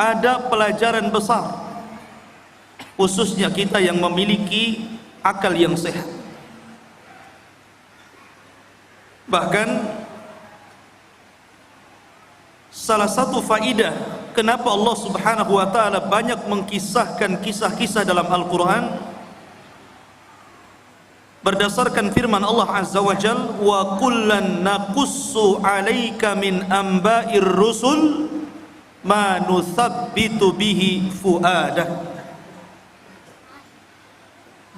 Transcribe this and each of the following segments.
ada pelajaran besar, khususnya kita yang memiliki akal yang sehat. Bahkan salah satu faidah kenapa Allah Subhanahu wa taala banyak mengkisahkan kisah-kisah dalam Al-Qur'an, berdasarkan firman Allah Azza wa Jalla, wa kullan naqussu 'alaika min amba'ir rusul ma nuthabbitu bihi fuadah.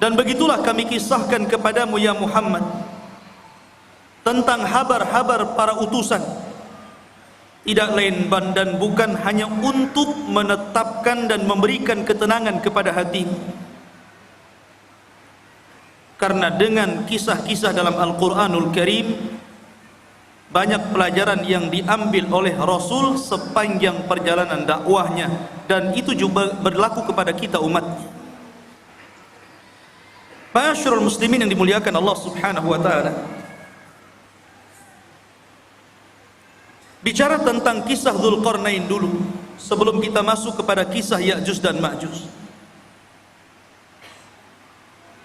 Dan begitulah kami kisahkan kepadamu ya Muhammad tentang habar-habar para utusan, tidak lain dan bukan hanya untuk menetapkan dan memberikan ketenangan kepada hatimu. Karena dengan kisah-kisah dalam Al-Quranul Karim banyak pelajaran yang diambil oleh Rasul sepanjang perjalanan dakwahnya, dan itu juga berlaku kepada kita umatnya. Ma'asyiral muslimin yang dimuliakan Allah Subhanahu wa taala, bicara tentang kisah Dzulqarnain dulu sebelum kita masuk kepada kisah Ya'juj dan Ma'juj.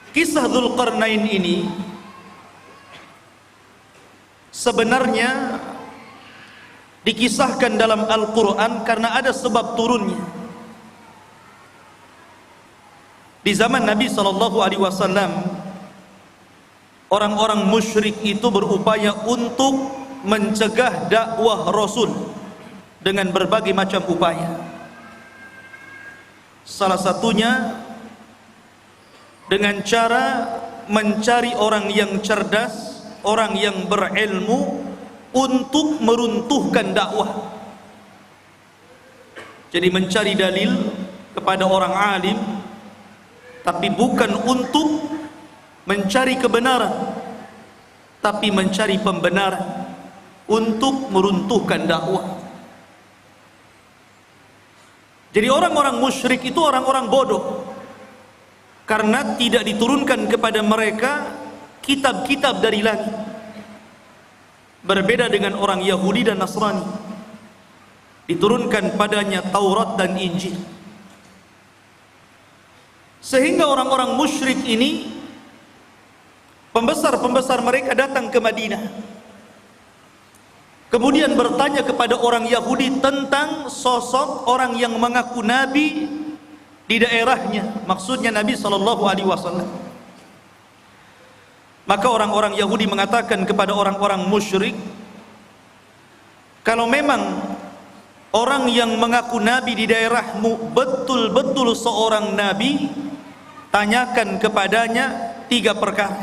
Kisah Dzulqarnain ini sebenarnya dikisahkan dalam Al-Quran karena ada sebab turunnya. Di zaman Nabi SAW, orang-orang musyrik itu berupaya untuk mencegah dakwah Rasul dengan berbagai macam upaya. Salah satunya dengan cara mencari orang yang cerdas, orang yang berilmu untuk meruntuhkan dakwah. Jadi mencari dalil kepada orang alim, tapi bukan untuk mencari kebenaran, tapi mencari pembenaran untuk meruntuhkan dakwah. Jadi orang-orang musyrik itu orang-orang bodoh, karena tidak diturunkan kepada mereka kitab-kitab dari langit. Berbeda dengan orang Yahudi dan Nasrani, diturunkan padanya Taurat dan Injil. Sehingga orang-orang musyrik ini, pembesar-pembesar mereka datang ke Madinah, kemudian bertanya kepada orang Yahudi tentang sosok orang yang mengaku nabi di daerahnya, maksudnya Nabi SAW. Maka orang-orang Yahudi mengatakan kepada orang-orang musyrik, kalau memang orang yang mengaku nabi di daerahmu betul-betul seorang nabi, tanyakan kepadanya 3 perkara.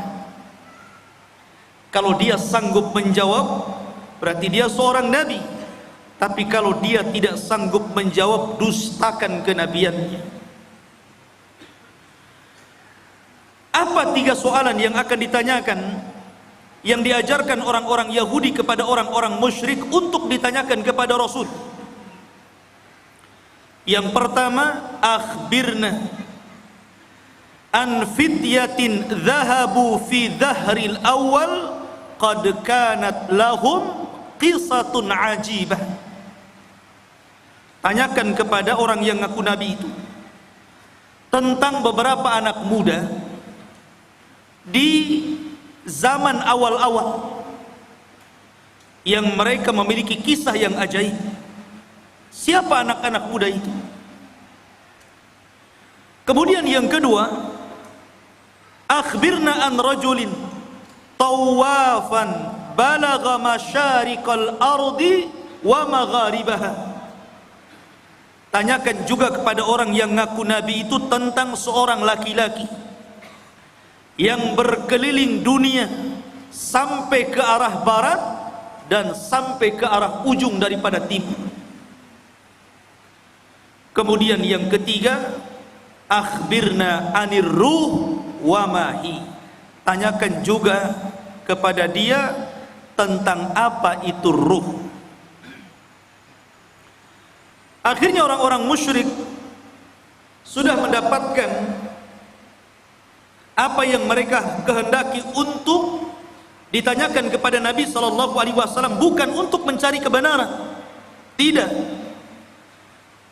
Kalau dia sanggup menjawab, berarti dia seorang nabi. Tapi kalau dia tidak sanggup menjawab, dustakan kenabiannya. Apa 3 soalan yang akan ditanyakan, yang diajarkan orang-orang Yahudi kepada orang-orang musyrik untuk ditanyakan kepada Rasul? Yang pertama, akhbirna an fityatin dhahabu fi dhahril awal qad kanat lahum qisatun ajibah. Tanyakan kepada orang yang ngaku nabi itu tentang beberapa anak muda di zaman awal-awal yang mereka memiliki kisah yang ajaib. Siapa anak-anak muda itu? Kemudian yang kedua, akhbirna an rajulin tawafan balagha masyariqal ardi wa magharibaha. Tanyakan juga kepada orang yang ngaku nabi itu tentang seorang laki-laki yang berkeliling dunia sampai ke arah barat dan sampai ke arah ujung daripada timur. Kemudian yang ketiga, akhbirna anir ruh wa mahi. Tanyakan juga kepada dia tentang apa itu ruh. Akhirnya orang-orang musyrik sudah mendapatkan apa yang mereka kehendaki untuk ditanyakan kepada Nabi SAW, bukan untuk mencari kebenaran, tidak.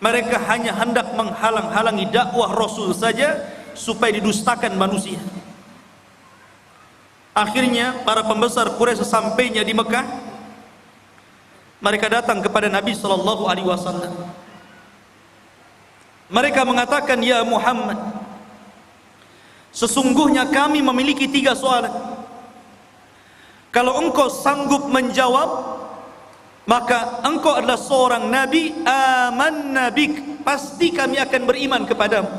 Mereka hanya hendak menghalang-halangi dakwah Rasul saja supaya didustakan manusia. Akhirnya para pembesar Quraisy sesampainya di Mekah, mereka datang kepada Nabi sallallahu alaihi wasallam. Mereka mengatakan, "Ya Muhammad, sesungguhnya kami memiliki 3 soalan. Kalau engkau sanggup menjawab, maka engkau adalah seorang nabi, amanna bik, pasti kami akan beriman kepadamu.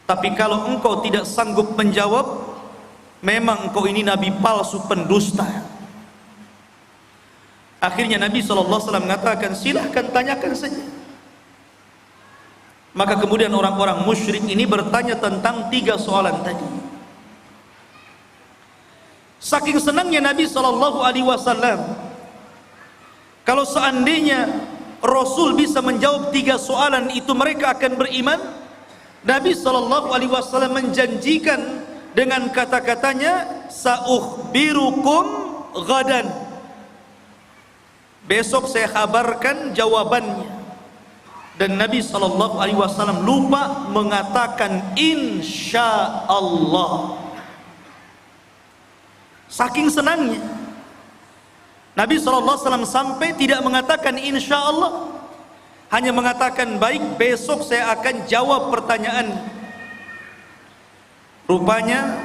Tapi kalau engkau tidak sanggup menjawab, memang engkau ini nabi palsu, pendusta." Akhirnya Nabi SAW mengatakan, "Silahkan tanyakan saja." Maka kemudian orang-orang musyrik ini bertanya tentang 3 soalan tadi. Saking senangnya Nabi SAW, kalau seandainya Rasul bisa menjawab 3 soalan itu, mereka akan beriman. Nabi SAW menjanjikan dengan kata-katanya, "Sa'ukhbirukum ghadan." Besok saya kabarkan jawabannya. Dan Nabi SAW lupa mengatakan insya Allah. Saking senangnya Nabi SAW sampai tidak mengatakan insya Allah, hanya mengatakan, "Baik, besok saya akan jawab pertanyaan." Rupanya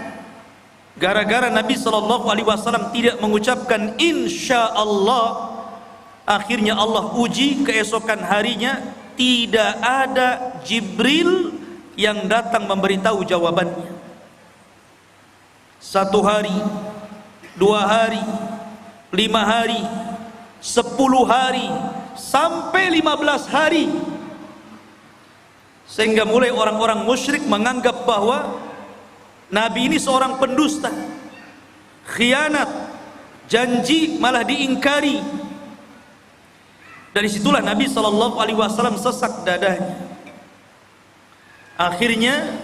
gara-gara Nabi SAW tidak mengucapkan insya Allah, akhirnya Allah uji keesokan harinya tidak ada Jibril yang datang memberitahu jawabannya. 1 hari, 2 hari, 5 hari, 10 hari, sampai 15 hari. Sehingga mulai orang-orang musyrik menganggap bahwa Nabi ini seorang pendusta, khianat, janji malah diingkari. Dari situlah Nabi SAW sesak dadanya. Akhirnya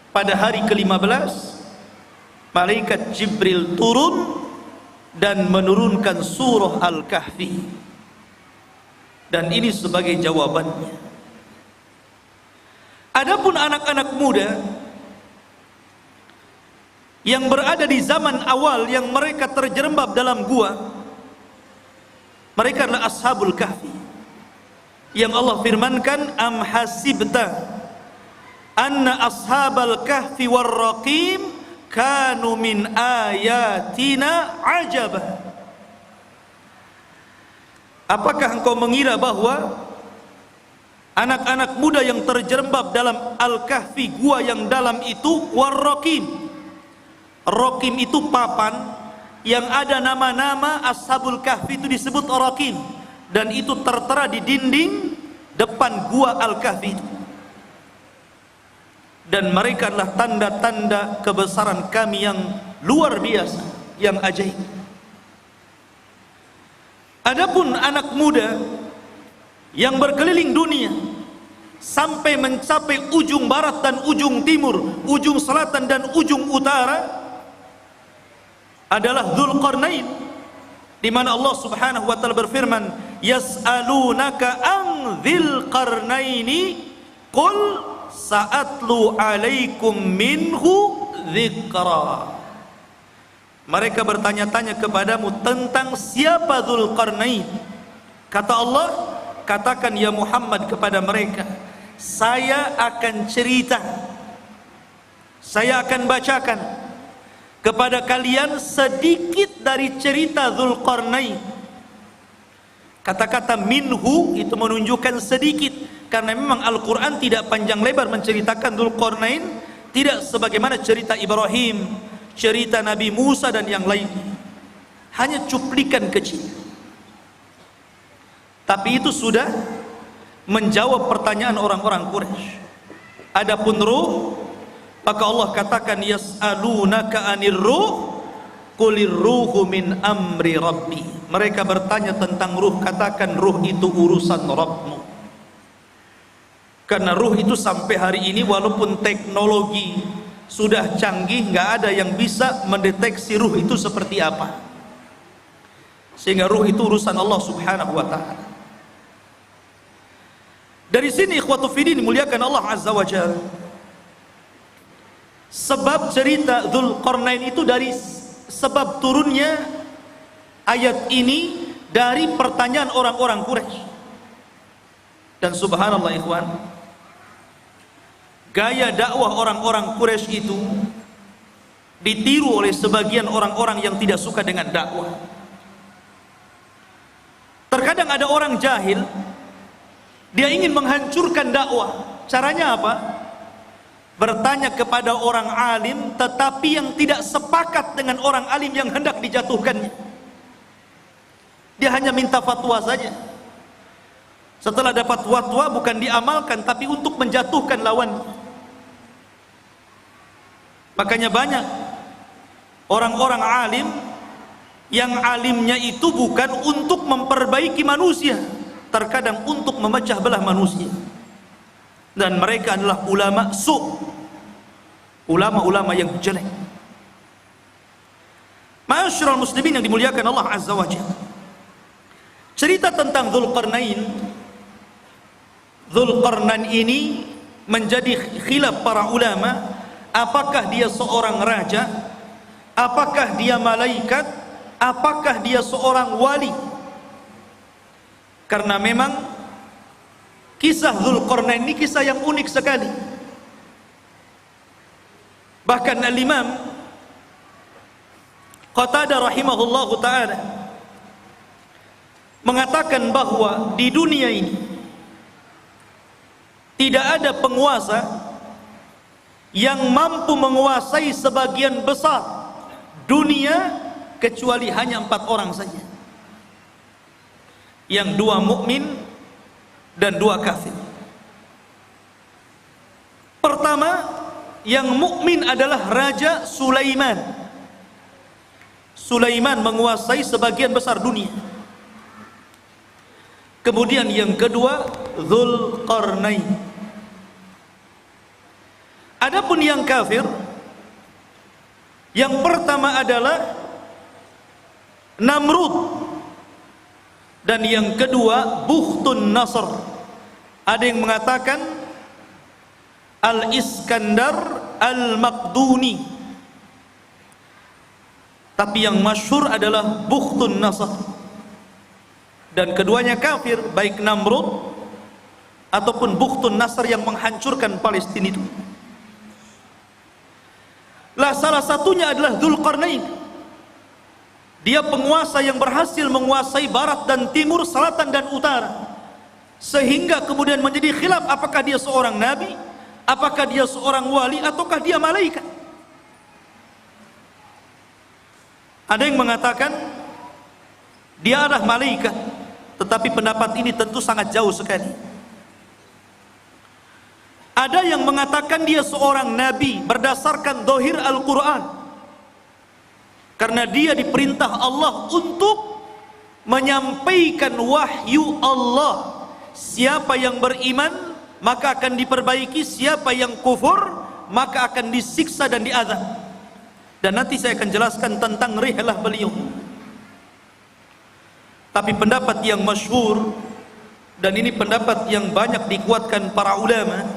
pada hari ke-15 malaikat Jibril turun dan menurunkan surah Al-Kahfi, dan ini sebagai jawabannya. Adapun anak-anak muda yang berada di zaman awal yang mereka terjerembab dalam gua, mereka adalah Ashabul Kahfi, yang Allah firmankan, "Am hasibta anna ashabal kahfi warraqim kanu min ayatina ajaba." Apakah engkau mengira bahwa anak-anak muda yang terjerembab dalam Al-Kahfi, gua yang dalam itu, warraqim, raqim itu papan yang ada nama-nama Ashabul Kahfi, itu disebut raqim, dan itu tertera di dinding depan gua Al-Kahfi. Dan mereka adalah tanda-tanda kebesaran kami yang luar biasa, yang ajaib. Adapun anak muda yang berkeliling dunia sampai mencapai ujung barat dan ujung timur, ujung selatan dan ujung utara, adalah Dzulqarnain, di mana Allah Subhanahu wa taala berfirman, "Yas'alunaka an dzil qarnaini qul sa'atlu 'alaikum minhu dzikra." Mereka bertanya-tanya kepadamu tentang siapa Dzulqarnain. Kata Allah, katakan ya Muhammad kepada mereka, saya akan cerita, saya akan bacakan kepada kalian sedikit dari cerita Dzulqarnain. Kata-kata minhu itu menunjukkan sedikit, karena memang Al-Quran tidak panjang lebar menceritakan Dzulqarnain, tidak sebagaimana cerita Ibrahim, cerita Nabi Musa dan yang lain, hanya cuplikan kecil. Tapi itu sudah menjawab pertanyaan orang-orang Quraisy. Adapun ruh, maka Allah katakan, yas'alunaka 'anir ruh qulir ruhu min amri rabbi. Mereka bertanya tentang ruh, katakan ruh itu urusan Rabbmu. Karena ruh itu sampai hari ini walaupun teknologi sudah canggih, nggak ada yang bisa mendeteksi ruh itu seperti apa. Sehingga ruh itu urusan Allah Subhanahu wa taala. Dari sini ikhwatu fiddin muliakan Allah Azza wa Jalla, sebab cerita Dzulqarnain itu dari sebab turunnya ayat ini dari pertanyaan orang-orang Quraisy. Dan subhanallah ikhwan, gaya dakwah orang-orang Quraisy itu ditiru oleh sebagian orang-orang yang tidak suka dengan dakwah. Terkadang ada orang jahil, dia ingin menghancurkan dakwah. Caranya apa? Bertanya kepada orang alim, tetapi yang tidak sepakat dengan orang alim yang hendak dijatuhkannya. Dia hanya minta fatwa saja. Setelah dapat fatwa bukan diamalkan, tapi untuk menjatuhkan lawannya. Makanya banyak orang-orang alim yang alimnya itu bukan untuk memperbaiki manusia, terkadang untuk memecah belah manusia. Dan mereka adalah ulama ulama-ulama yang jelek. Ma'asyiral muslimin yang dimuliakan Allah Azza wa Jalla, cerita tentang Dzulqarnain ini menjadi khilaf para ulama. Apakah dia seorang raja? Apakah dia malaikat? Apakah dia seorang wali? Karena memang kisah Dzulqarnain ini kisah yang unik sekali. Bahkan Al-Imam Qatadah rahimahullahu ta'ala mengatakan bahwa di dunia ini tidak ada penguasa yang mampu menguasai sebagian besar dunia kecuali hanya 4 orang saja, yang 2 mukmin dan 2 kafir. Pertama, yang mukmin adalah Raja Sulaiman. Sulaiman menguasai sebagian besar dunia. Kemudian yang kedua, Dzulqarnain. Adapun yang kafir, yang pertama adalah Namrud, dan yang kedua Bukhtun Nasr. Ada yang mengatakan Al-Iskandar Al-Maqduni, tapi yang masyhur adalah Bukhtun Nasr. Dan keduanya kafir, baik Namrud ataupun Bukhtun Nasr yang menghancurkan Palestina itu. Lah salah satunya adalah Dzulqarnain. Dia penguasa yang berhasil menguasai barat dan timur, selatan dan utara, sehingga kemudian menjadi khilaf apakah dia seorang nabi, apakah dia seorang wali, ataukah dia malaikat. Ada yang mengatakan dia adalah malaikat, tetapi pendapat ini tentu sangat jauh sekali. Ada yang mengatakan dia seorang nabi berdasarkan zahir Al-Quran, karena dia diperintah Allah untuk menyampaikan wahyu Allah. Siapa yang beriman maka akan diperbaiki, siapa yang kufur maka akan disiksa dan diazab. Dan nanti saya akan jelaskan tentang rihlah beliau. Tapi pendapat yang masyhur, dan ini pendapat yang banyak dikuatkan para ulama,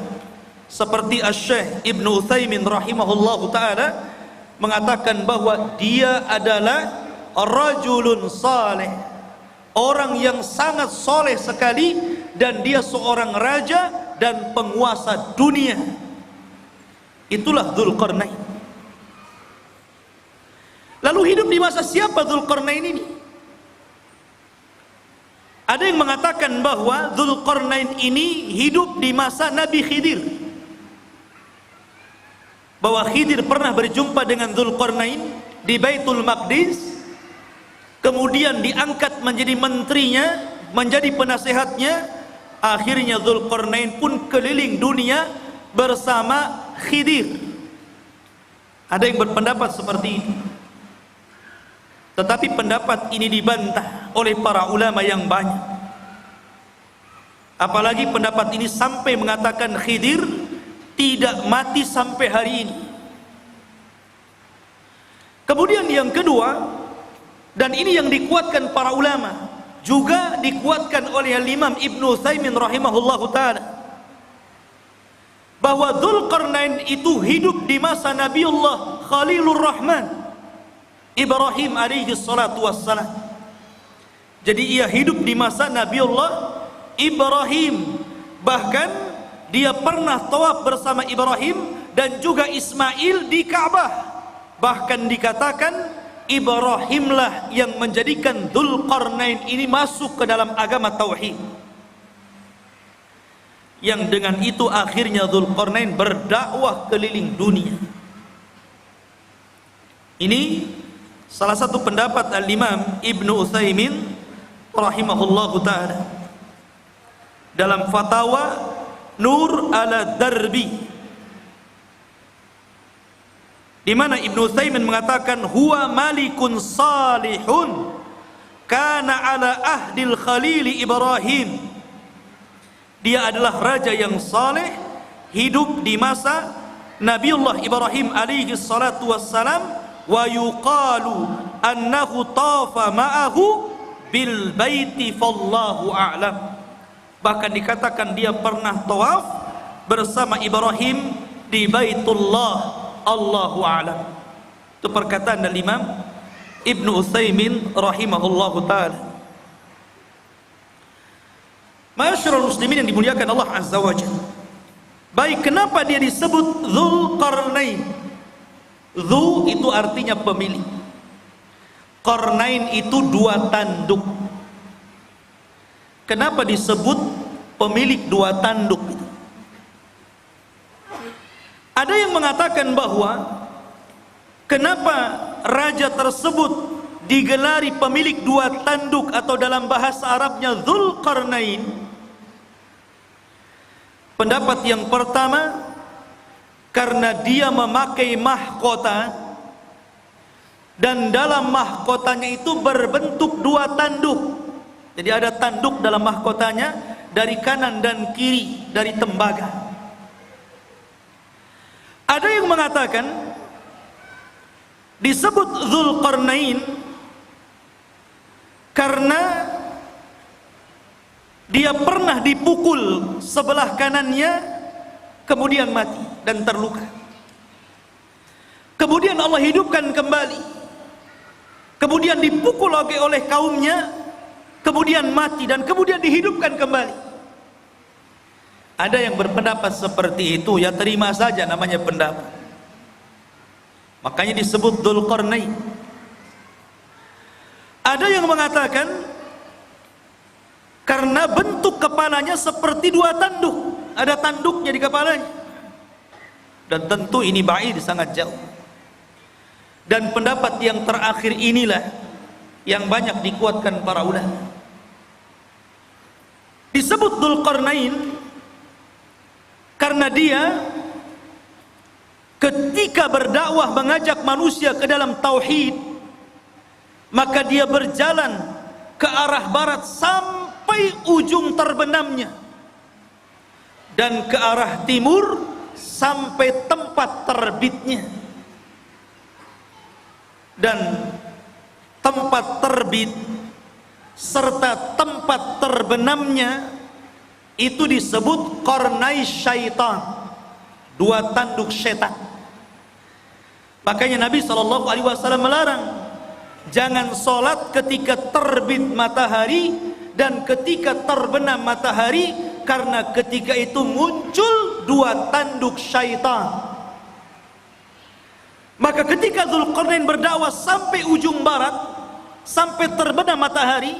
seperti Asy-Syaikh Ibnu Utsaimin rahimahullahu ta'ala, mengatakan bahwa dia adalah rajulun saleh, orang yang sangat soleh sekali, dan dia seorang raja dan penguasa dunia. Itulah Dzulqarnain. Lalu hidup di masa siapa Dzulqarnain ini? Ada yang mengatakan bahwa Dzulqarnain ini hidup di masa Nabi Khidir, bahwa Khidir pernah berjumpa dengan Dzulqarnain di Baitul Maqdis, kemudian diangkat menjadi menterinya, menjadi penasehatnya. Akhirnya Dzulqarnain pun keliling dunia bersama Khidir. Ada yang berpendapat seperti ini, tetapi pendapat ini dibantah oleh para ulama yang banyak. Apalagi pendapat ini sampai mengatakan Khidir tidak mati sampai hari ini. Kemudian yang kedua, dan ini yang dikuatkan para ulama, juga dikuatkan oleh Imam Ibnu Utsaimin rahimahullahu taala bahwa Dzulqarnain itu hidup di masa Nabiullah Khalilur Rahman Ibrahim alaihi salatu wassalam. Jadi ia hidup di masa Nabiullah Ibrahim, bahkan dia pernah tawaf bersama Ibrahim dan juga Ismail di Ka'bah. Bahkan dikatakan Ibrahimlah yang menjadikan Dzulqarnain ini masuk ke dalam agama tauhid. Yang dengan itu akhirnya Dzulqarnain berdakwah keliling dunia. Ini salah satu pendapat Al-Imam Ibnu Utsaimin rahimahullahu taala dalam fatwa Nur ala Darbi, di mana Ibnu Utsaimin mengatakan huwa malikun salihun kana ala ahdil khalil Ibrahim. Dia adalah raja yang saleh, hidup di masa Nabiullah Ibrahim alaihi salatu wassalam, wa yuqalu annahu tafa ma'ahu bil baiti fallahu a'lam. Bahkan dikatakan dia pernah tawaf bersama Ibrahim di Baitullah, Allahu a'lam. Itu perkataan dari Imam Ibnu Utsaimin rahimahullahu taala. Ma'asyiral muslimin yang dimuliakan Allah azza wajalla. Baik, kenapa dia disebut Dzulqarnain? Dzu itu artinya pemilik. Qarnain itu dua tanduk. Kenapa disebut pemilik dua tanduk itu? Ada yang mengatakan bahwa kenapa raja tersebut digelari pemilik dua tanduk atau dalam bahasa Arabnya Dzulqarnain? Pendapat yang pertama, karena dia memakai mahkota dan dalam mahkotanya itu berbentuk dua tanduk. Jadi ada tanduk dalam mahkotanya dari kanan dan kiri dari tembaga. Ada yang mengatakan disebut Dzulqarnain karena dia pernah dipukul sebelah kanannya kemudian mati dan terluka. Kemudian Allah hidupkan kembali. Kemudian dipukul oleh kaumnya, kemudian mati dan kemudian dihidupkan kembali. Ada yang berpendapat seperti itu, ya terima saja, namanya pendapat. Makanya disebut Dzulqarnain. Ada yang mengatakan karena bentuk kepalanya seperti dua tanduk, ada tanduknya di kepalanya. Dan tentu ini ba'id, sangat jauh. Dan pendapat yang terakhir inilah yang banyak dikuatkan para ulama. Disebut Dzulqarnain karena dia ketika berdakwah mengajak manusia ke dalam tauhid, maka dia berjalan ke arah barat sampai ujung terbenamnya dan ke arah timur sampai tempat terbitnya. Dan tempat terbit serta tempat terbenamnya itu disebut qarnai syaitan, dua tanduk setan. Makanya Nabi SAW melarang jangan sholat ketika terbit matahari dan ketika terbenam matahari, karena ketika itu muncul dua tanduk syaitan. Maka ketika Dzulqarnain berdakwah sampai ujung barat, sampai terbenam matahari,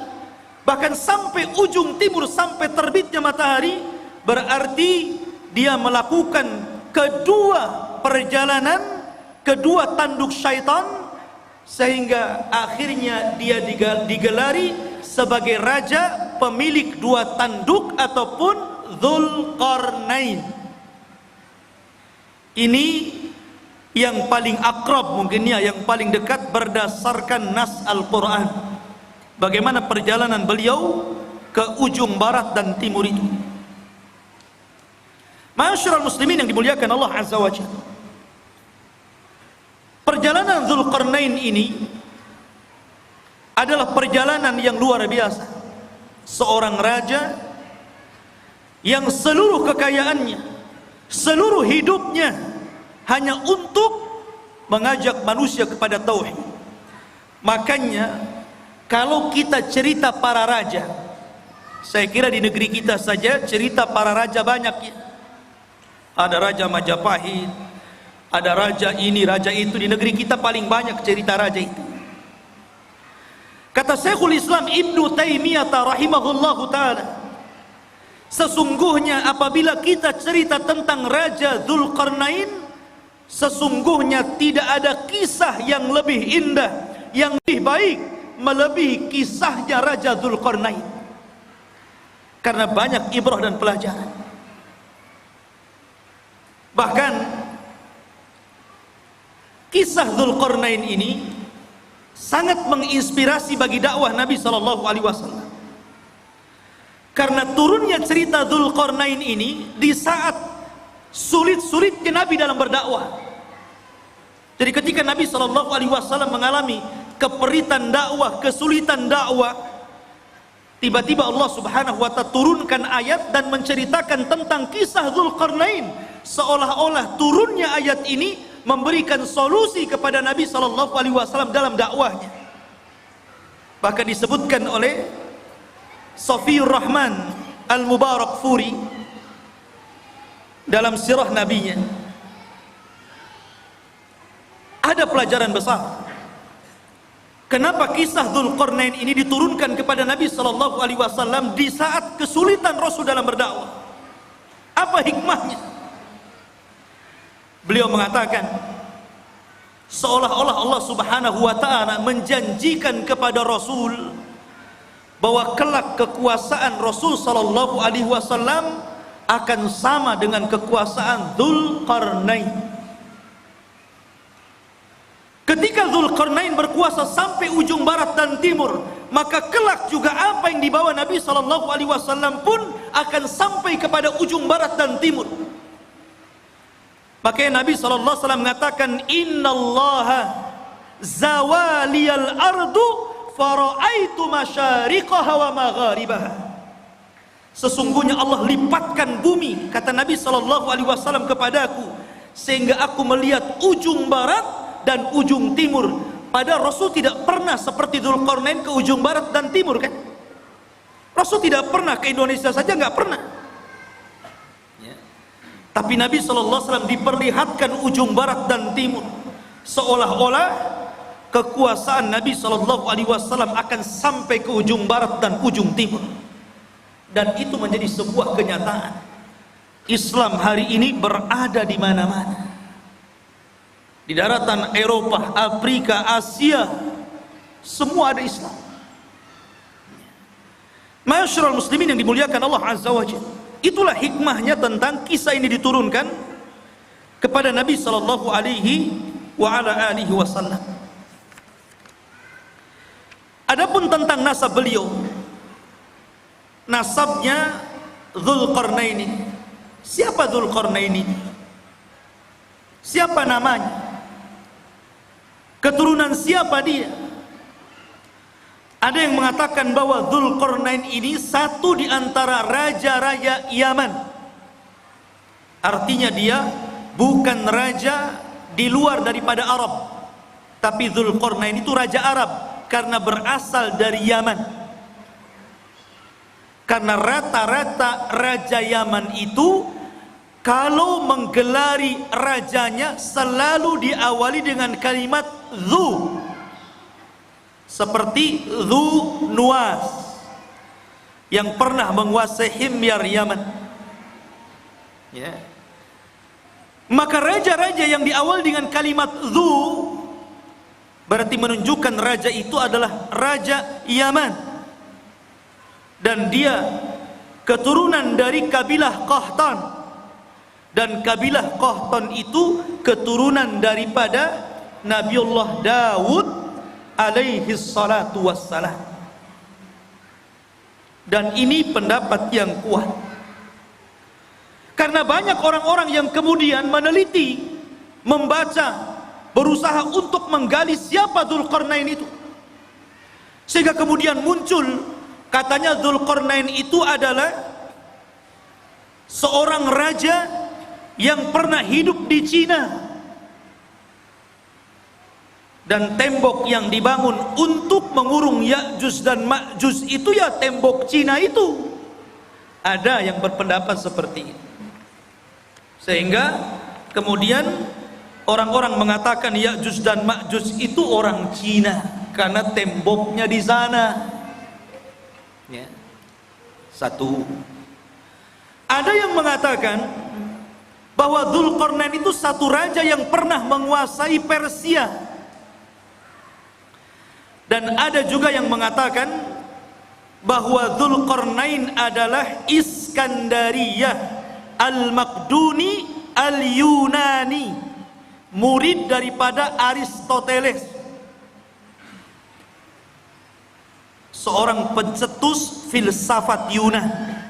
bahkan sampai ujung timur, sampai terbitnya matahari, berarti dia melakukan kedua perjalanan, kedua tanduk syaitan, sehingga akhirnya dia digelari sebagai raja pemilik dua tanduk ataupun Dzulqarnain. Ini yang paling akrab mungkin ya, yang paling dekat berdasarkan nas Al-Quran, bagaimana perjalanan beliau ke ujung barat dan timur itu. Ma'asyiral muslimin yang dimuliakan Allah Azza wa Jalla, perjalanan Dzulqarnain ini adalah perjalanan yang luar biasa. seorang raja yang seluruh kekayaannya, seluruh hidupnya hanya untuk mengajak manusia kepada tauhid. Makanya kalau kita cerita para raja, saya kira di negeri kita saja cerita para raja banyak ya. Ada Raja Majapahit, ada raja ini, raja itu. Di negeri kita paling banyak cerita raja itu. Kata Syekhul Islam Ibnu Taimiyah rahimahullahu ta'ala, sesungguhnya apabila kita cerita tentang Raja Dzulqarnain, sesungguhnya tidak ada kisah yang lebih indah, yang lebih baik melebihi kisahnya Raja Dzulqarnain, karena banyak ibrah dan pelajaran. Bahkan kisah Dzulqarnain ini sangat menginspirasi bagi dakwah Nabi sallallahu alaihi wasallam. Karena turunnya cerita Dzulqarnain ini di saat sulit-sulitnya Nabi dalam berdakwah. Jadi ketika Nabi sallallahu alaihi wasallam mengalami keperitan dakwah, kesulitan dakwah, tiba-tiba Allah Subhanahu wa ta'ala turunkan ayat dan menceritakan tentang kisah Dzulqarnain. Seolah-olah turunnya ayat ini memberikan solusi kepada Nabi sallallahu alaihi wasallam dalam dakwahnya. Bahkan disebutkan oleh Safiyur Rahman Al-Mubarakfuri dalam sirah nabinya, ada pelajaran besar. Kenapa kisah Dzulqarnain ini diturunkan kepada Nabi sallallahu alaihi wasallam di saat kesulitan Rasul dalam berdakwah? Apa hikmahnya? Beliau mengatakan, seolah-olah Allah Subhanahu wa ta'ala menjanjikan kepada Rasul bahwa kelak kekuasaan Rasul sallallahu alaihi wasallam akan sama dengan kekuasaan Dzulqarnain. Ketika Dzulqarnain berkuasa sampai ujung barat dan timur, maka kelak juga apa yang dibawa Nabi sallallahu alaihi wasallam pun akan sampai kepada ujung barat dan timur. Makanya Nabi sallallahu alaihi wasallam mengatakan, innallaha zawaliyal ardu fara'aitu masyariqaha wa magharibaha. Sesungguhnya Allah lipatkan bumi, kata Nabi sallallahu alaihi wasallam kepadaku, sehingga aku melihat ujung barat dan ujung timur. Padahal Rasul tidak pernah seperti Dzulqarnain ke ujung barat dan timur kan? Rasul tidak pernah ke Indonesia saja, nggak pernah. Tapi Nabi SAW diperlihatkan ujung barat dan timur, seolah-olah kekuasaan Nabi SAW akan sampai ke ujung barat dan ujung timur. Dan itu menjadi sebuah kenyataan. Islam hari ini berada di mana-mana. Di daratan Eropa, Afrika, Asia, semua ada Islam. Ma'asyiral muslimin yang dimuliakan Allah Azza wa Jalla. Itulah hikmahnya tentang kisah ini diturunkan kepada Nabi sallallahu alaihi wa ala alihi wasallam. Adapun tentang nasab beliau, nasabnya Dzulqarnain ini. Siapa Dzulqarnain ini? Siapa namanya? Keturunan siapa dia? Ada yang mengatakan bahwa Dzulqarnain ini satu di antara raja-raja Yaman. Artinya dia bukan raja di luar daripada Arab, tapi Dzulqarnain itu raja Arab karena berasal dari Yaman. Karena rata-rata raja Yaman itu kalau menggelari rajanya selalu diawali dengan kalimat Dzu, seperti Dzu Nuwas yang pernah menguasai Himyar Yaman ya. Maka raja-raja yang diawali dengan kalimat Dzu berarti menunjukkan raja itu adalah raja Yaman, dan dia keturunan dari kabilah Qahtan, dan kabilah Qahtan itu keturunan daripada Nabiullah Daud alaihi salatu wassalam. Dan ini pendapat yang kuat, karena banyak orang-orang yang kemudian meneliti, membaca, berusaha untuk menggali siapa Dzulqarnain itu, sehingga kemudian muncul Katanya Dzulqarnain itu adalah seorang raja yang pernah hidup di Cina, dan tembok yang dibangun untuk mengurung Ya'juj dan Ma'juj itu ya tembok Cina itu. Ada yang berpendapat seperti itu, sehingga kemudian orang-orang mengatakan Ya'juj dan Ma'juj itu orang Cina karena temboknya di sana. Ya. Satu. Ada yang mengatakan bahwa Dzulqarnain itu satu raja yang pernah menguasai Persia. Dan ada juga yang mengatakan bahwa Dzulqarnain adalah Iskandariyah Al-Maqduni Al-Yunani, murid daripada Aristoteles, seorang pencetus filsafat Yunani.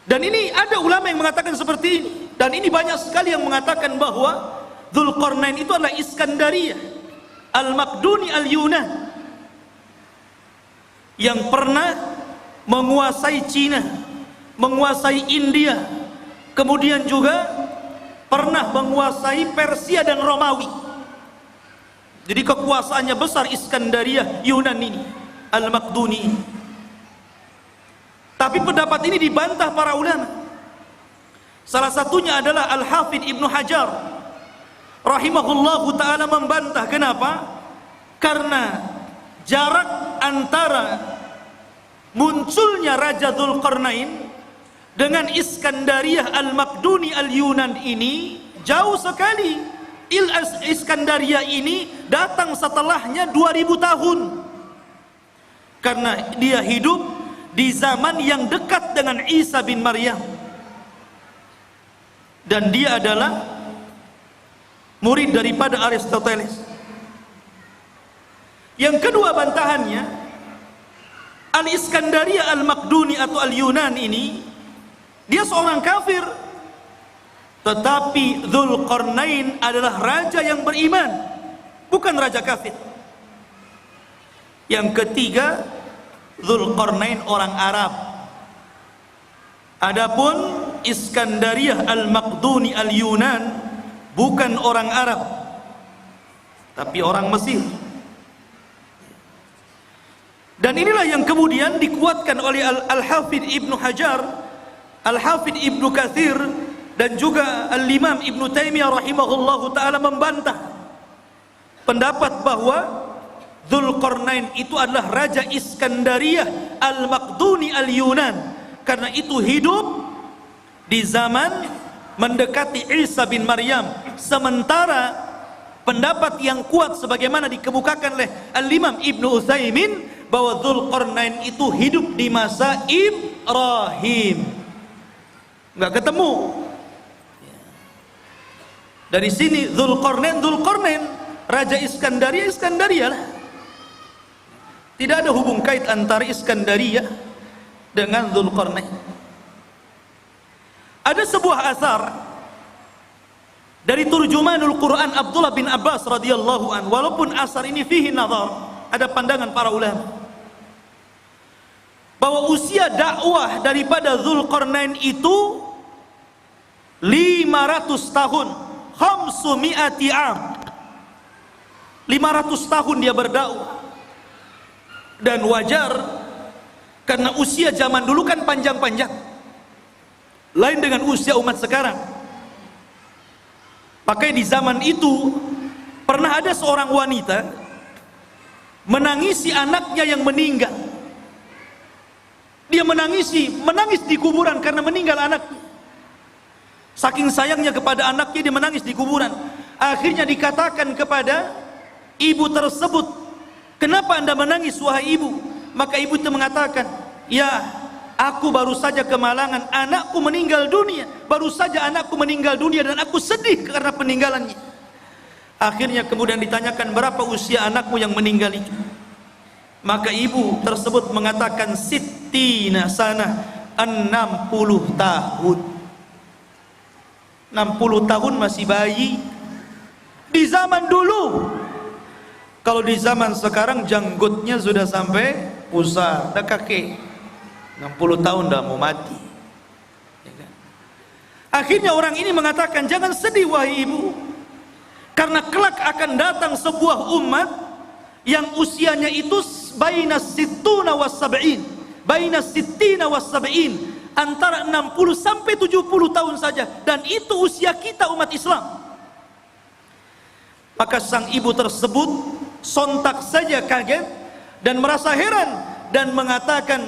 Dan ini ada ulama yang mengatakan seperti ini, dan ini banyak sekali yang mengatakan bahwa Dzulqarnain itu adalah Iskandariyah Al-Maqduni Al-Yunani yang pernah menguasai Cina, menguasai India, kemudian juga pernah menguasai Persia dan Romawi. Jadi kekuasaannya besar Iskandariyah Yunani ini, Al-Maqduni. Tapi pendapat ini dibantah para ulama. Salah satunya adalah Al-Hafidh Ibnu Hajar rahimahullahu ta'ala membantah. Kenapa? Karena jarak antara munculnya Raja Dzulqarnain dengan Iskandariyah Al-Maqduni Al-Yunan ini jauh sekali. Iskandariyah ini datang setelahnya 2000 tahun, karena dia hidup di zaman yang dekat dengan Isa bin Maryam, dan dia adalah murid daripada Aristoteles. Yang kedua bantahannya, Al-Iskandariyah Al-Maqduni atau Al-Yunan ini dia seorang kafir, tetapi Dzulqarnain adalah raja yang beriman, bukan raja kafir. Yang ketiga, Dzulqarnain orang Arab. Adapun Iskandariyah Al-Maqduni Al-Yunan bukan orang Arab, tapi orang Mesir. Dan inilah yang kemudian dikuatkan oleh Al-Hafidh Ibnu Hajar, Al-Hafidh Ibnu Katsir, dan juga Al-Imam Ibnu Taimiyah rahimahullahu ta'ala membantah pendapat bahwa Dzulqarnain itu adalah Raja Iskandariyah Al-Maqduni Al-Yunan, karena itu hidup di zaman mendekati Isa bin Maryam. Sementara pendapat yang kuat sebagaimana dikemukakan oleh Al-Imam Ibnu Utsaimin bahwa Dzulqarnain itu hidup di masa Ibrahim. Nggak ketemu. Dari sini Dzulqarnain Raja Iskandariyah lah. Tidak ada hubung kait antara Iskandariyah dengan Dzulqarnain. Ada sebuah asar dari turjumanul Quran Abdullah bin Abbas radhiyallahu an, walaupun asar ini fihi nazar, ada pandangan para ulama bahwa usia dakwah daripada Dzulqarnain itu 500 tahun, 500 am. 500 tahun dia berdakwah. Dan wajar, karena usia zaman dulu kan panjang-panjang, lain dengan usia umat sekarang. Makanya di zaman itu pernah ada seorang wanita menangisi anaknya yang meninggal. Dia menangis di kuburan karena meninggal anaknya. Saking sayangnya kepada anaknya, dia menangis di kuburan. Akhirnya dikatakan kepada ibu tersebut, "Kenapa Anda menangis wahai ibu?" Maka ibu itu mengatakan, "Ya, aku baru saja kemalangan, anakku meninggal dunia. Baru saja anakku meninggal dunia dan aku sedih karena peninggalannya." Akhirnya kemudian ditanyakan, "Berapa usia anakmu yang meninggal itu?" Maka ibu tersebut mengatakan, "Sittina sana, 60 tahun." 60 tahun masih bayi. Di zaman dulu. Kalau di zaman sekarang janggutnya sudah sampai Usaha, dah kakek 60 tahun dah mau mati, ya kan? Akhirnya orang ini mengatakan, jangan sedih wahai ibu, karena kelak akan datang sebuah umat yang usianya itu baina sittuna was sab'in, baina sittina was sab'in, antara 60 sampai 70 tahun saja, dan itu usia kita umat Islam. Maka sang ibu tersebut sontak saja kaget dan merasa heran dan mengatakan,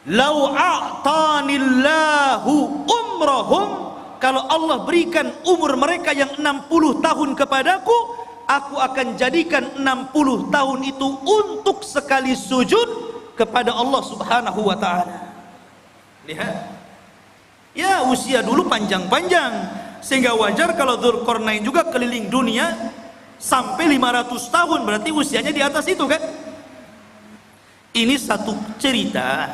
lau a'tanillahu umrahum, kalau Allah berikan umur mereka yang 60 tahun kepadaku, aku akan jadikan 60 tahun itu untuk sekali sujud kepada Allah Subhanahu wa ta'ala. Lihat, ya usia dulu panjang-panjang, sehingga wajar kalau Dzulqarnain juga keliling dunia sampai 500 tahun, berarti usianya di atas itu kan. Ini satu cerita,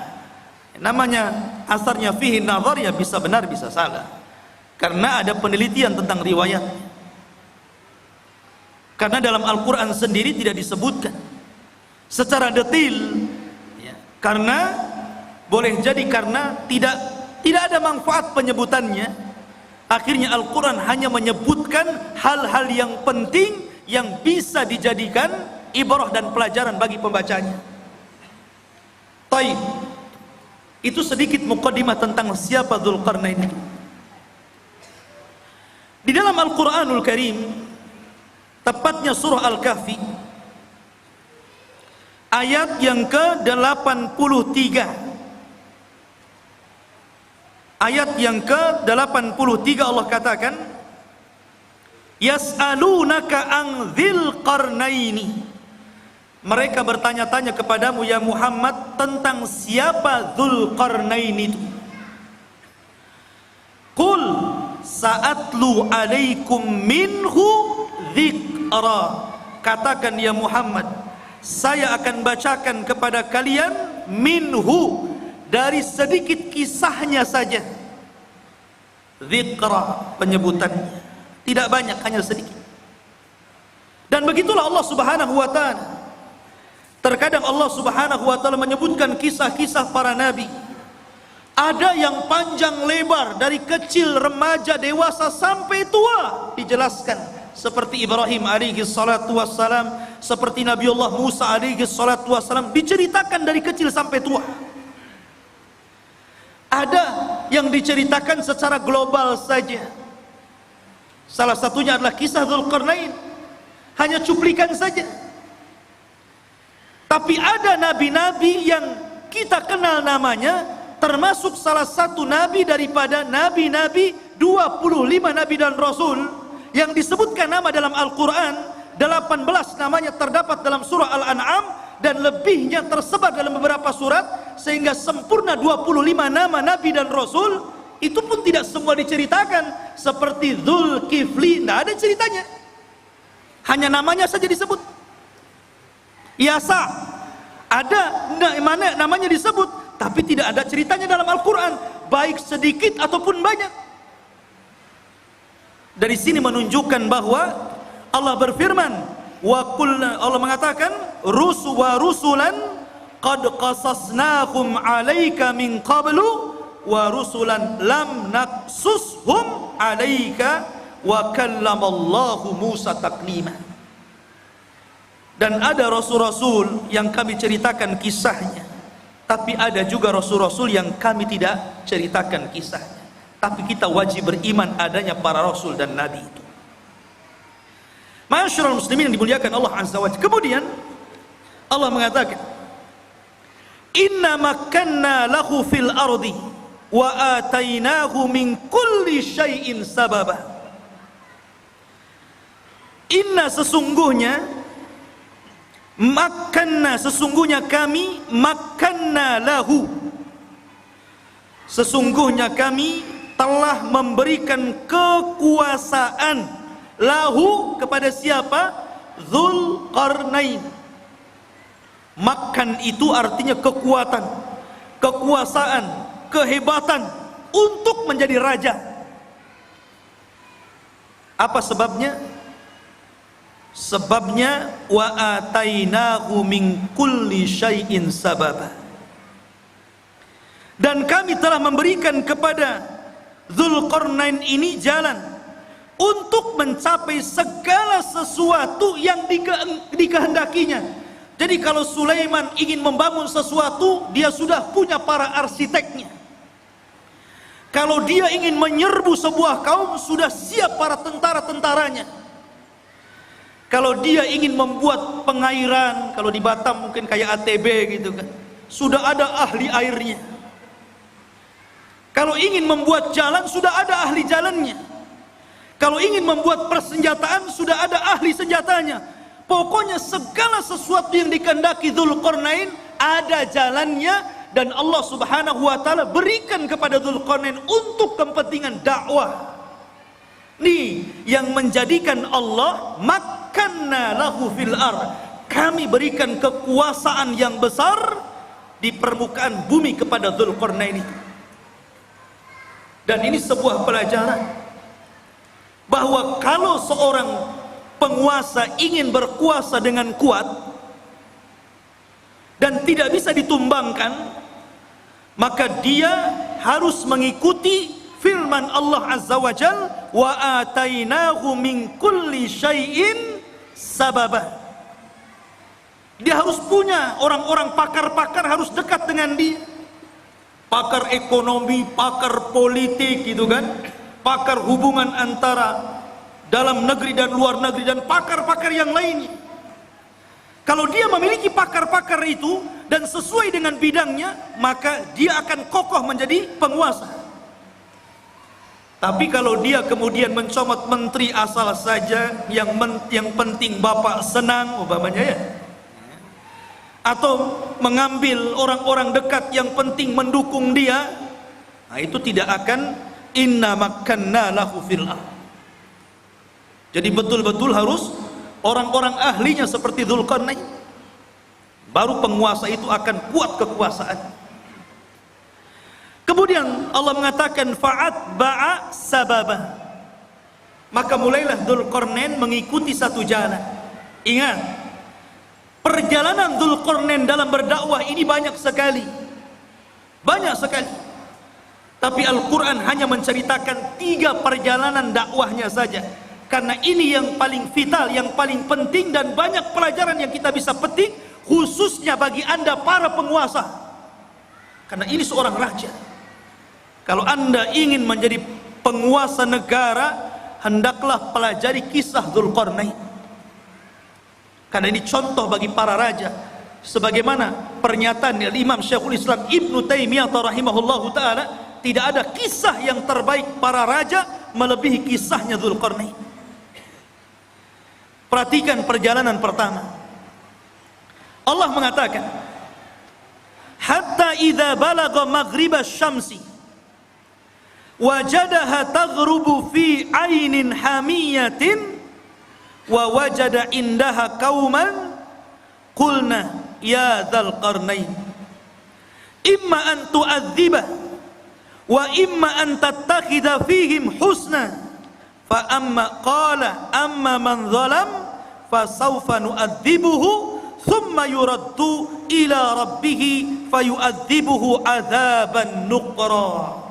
namanya asarnya fihi nazar, ya bisa benar bisa salah, karena ada penelitian tentang riwayat. Karena dalam Al-Quran sendiri tidak disebutkan secara detail, ya, karena boleh jadi karena tidak ada manfaat penyebutannya. Akhirnya Al-Quran hanya menyebutkan hal-hal yang penting yang bisa dijadikan ibrah dan pelajaran bagi pembacanya. Taib, itu sedikit muqaddimah tentang siapa Dzulqarnain itu. Di dalam Al-Quranul Karim, tepatnya surah Al-Kahfi, ayat yang ke-83, ayat yang ke-83 Allah katakan, yas'alunaka an dzil qarnaini, mereka bertanya-tanya kepadamu ya Muhammad tentang siapa Dzulqarnain itu. Qul sa'atlu alaikum minhu dzikra, katakan ya Muhammad, saya akan bacakan kepada kalian minhu, dari sedikit kisahnya saja. Dzikra, penyebutannya tidak banyak, hanya sedikit. Dan begitulah Allah Subhanahu wa ta'ala. Terkadang Allah Subhanahu wa ta'ala menyebutkan kisah-kisah para nabi. Ada yang panjang lebar, dari kecil, remaja, dewasa sampai tua dijelaskan, seperti Ibrahim alaihi salatu wassalam, seperti Nabiullah Musa alaihi salatu wassalam, diceritakan dari kecil sampai tua. Ada yang diceritakan secara global saja. Salah satunya adalah kisah Dzulqarnain, hanya cuplikan saja. Tapi ada nabi-nabi yang kita kenal namanya, termasuk salah satu nabi daripada nabi-nabi 25 nabi dan rasul yang disebutkan nama dalam Al-Quran, 18 namanya terdapat dalam surah Al-An'am, dan lebihnya tersebar dalam beberapa surat, sehingga sempurna 25 nama nabi dan rasul. Itu pun tidak semua diceritakan, seperti Dzulkifli, tidak ada ceritanya, hanya namanya saja disebut. Yasa ada mana namanya disebut, tapi tidak ada ceritanya dalam Al-Quran, baik sedikit ataupun banyak. Dari sini menunjukkan bahwa Allah berfirman, Allah mengatakan, rusulan qad qasasnahum alaika min qablu wa rusulan lam naqsushum alaika wa kallamallahu Musa taklima. Dan ada rasul-rasul yang kami ceritakan kisahnya, tapi ada juga rasul-rasul yang kami tidak ceritakan kisahnya. Tapi kita wajib beriman adanya para rasul dan nabi itu. Ma'asyiral muslimin yang dimuliakan Allah Azza wa Jalla. Kemudian Allah mengatakan, inna makkanna lahu fil ardi wa atainahu min kulli syai'in sababa. Inna, sesungguhnya, makanna, sesungguhnya kami, makanna lahu, sesungguhnya kami telah memberikan kekuasaan, lahu, kepada siapa? Dzulqarnain. Makan itu artinya kekuatan, kekuasaan, kehebatan untuk menjadi raja. Apa sebabnya? Sebabnya wa atainahu min kulli syai'in sababa. Dan kami telah memberikan kepada Dzulqarnain ini jalan untuk mencapai segala sesuatu yang dikehendakinya. Jadi kalau Sulaiman ingin membangun sesuatu, dia sudah punya para arsiteknya. Kalau dia ingin menyerbu sebuah kaum, sudah siap para tentara-tentaranya. Kalau dia ingin membuat pengairan, kalau di Batam mungkin kayak ATB gitu kan, sudah ada ahli airnya. Kalau ingin membuat jalan, sudah ada ahli jalannya. Kalau ingin membuat persenjataan, sudah ada ahli senjatanya. Pokoknya segala sesuatu yang dikehendaki Dzulqarnain ada jalannya, dan Allah Subhanahu wa taala berikan kepada Dzulqarnain untuk kepentingan dakwah. Nih yang menjadikan Allah makanna lahu fil ard. Kami berikan kekuasaan yang besar di permukaan bumi kepada Dzulqarnain itu. Dan ini sebuah pelajaran bahwa kalau seorang penguasa ingin berkuasa dengan kuat dan tidak bisa ditumbangkan, maka dia harus mengikuti firman Allah Azza wa Jal, wa atainahu min kulli syai'in sababa. Dia harus punya orang-orang pakar-pakar, harus dekat dengan dia. Pakar ekonomi, pakar politik gitu kan, pakar hubungan antara dalam negeri dan luar negeri, dan pakar-pakar yang lainnya. Kalau dia memiliki pakar-pakar itu dan sesuai dengan bidangnya, maka dia akan kokoh menjadi penguasa. Tapi kalau dia kemudian mencomot menteri asal saja, yang penting bapak senang umpamanya ya, atau mengambil orang-orang dekat yang penting mendukung dia, nah itu tidak akan inna makanna lahu fil ard. Jadi betul-betul harus orang-orang ahlinya seperti Dzulqarnain, baru penguasa itu akan kuat kekuasaan. Kemudian Allah mengatakan fa'atba'a sababa, maka mulailah Dzulqarnain mengikuti satu jalan. Ingat, perjalanan Dzulqarnain dalam berdakwah ini banyak sekali. Tapi Al-Quran hanya menceritakan 3 perjalanan dakwahnya saja, karena ini yang paling vital, yang paling penting, dan banyak pelajaran yang kita bisa petik, khususnya bagi Anda para penguasa. Karena ini seorang raja. Kalau Anda ingin menjadi penguasa negara, hendaklah pelajari kisah Dzulqarnain. Karena ini contoh bagi para raja. Sebagaimana pernyataan Imam Syekhul Islam Ibnu Taimiyah rahimahullahu taala, tidak ada kisah yang terbaik para raja melebihi kisahnya Dzulqarnain. Perhatikan perjalanan pertama. Allah mengatakan, hatta idza balagha maghribasy syamsi wajadaha taghrubu fi ainin hamiyatin wa wajada indaha qauman qulna ya Dzulqarnain imma an tu'adziba wa imma an tattakhidha fihim husna fa amma qala amma man zalam fa sawfa nu'adzibuhu thumma yuraddu ila rabbih fayu'adzibuhu adzaban nuqra.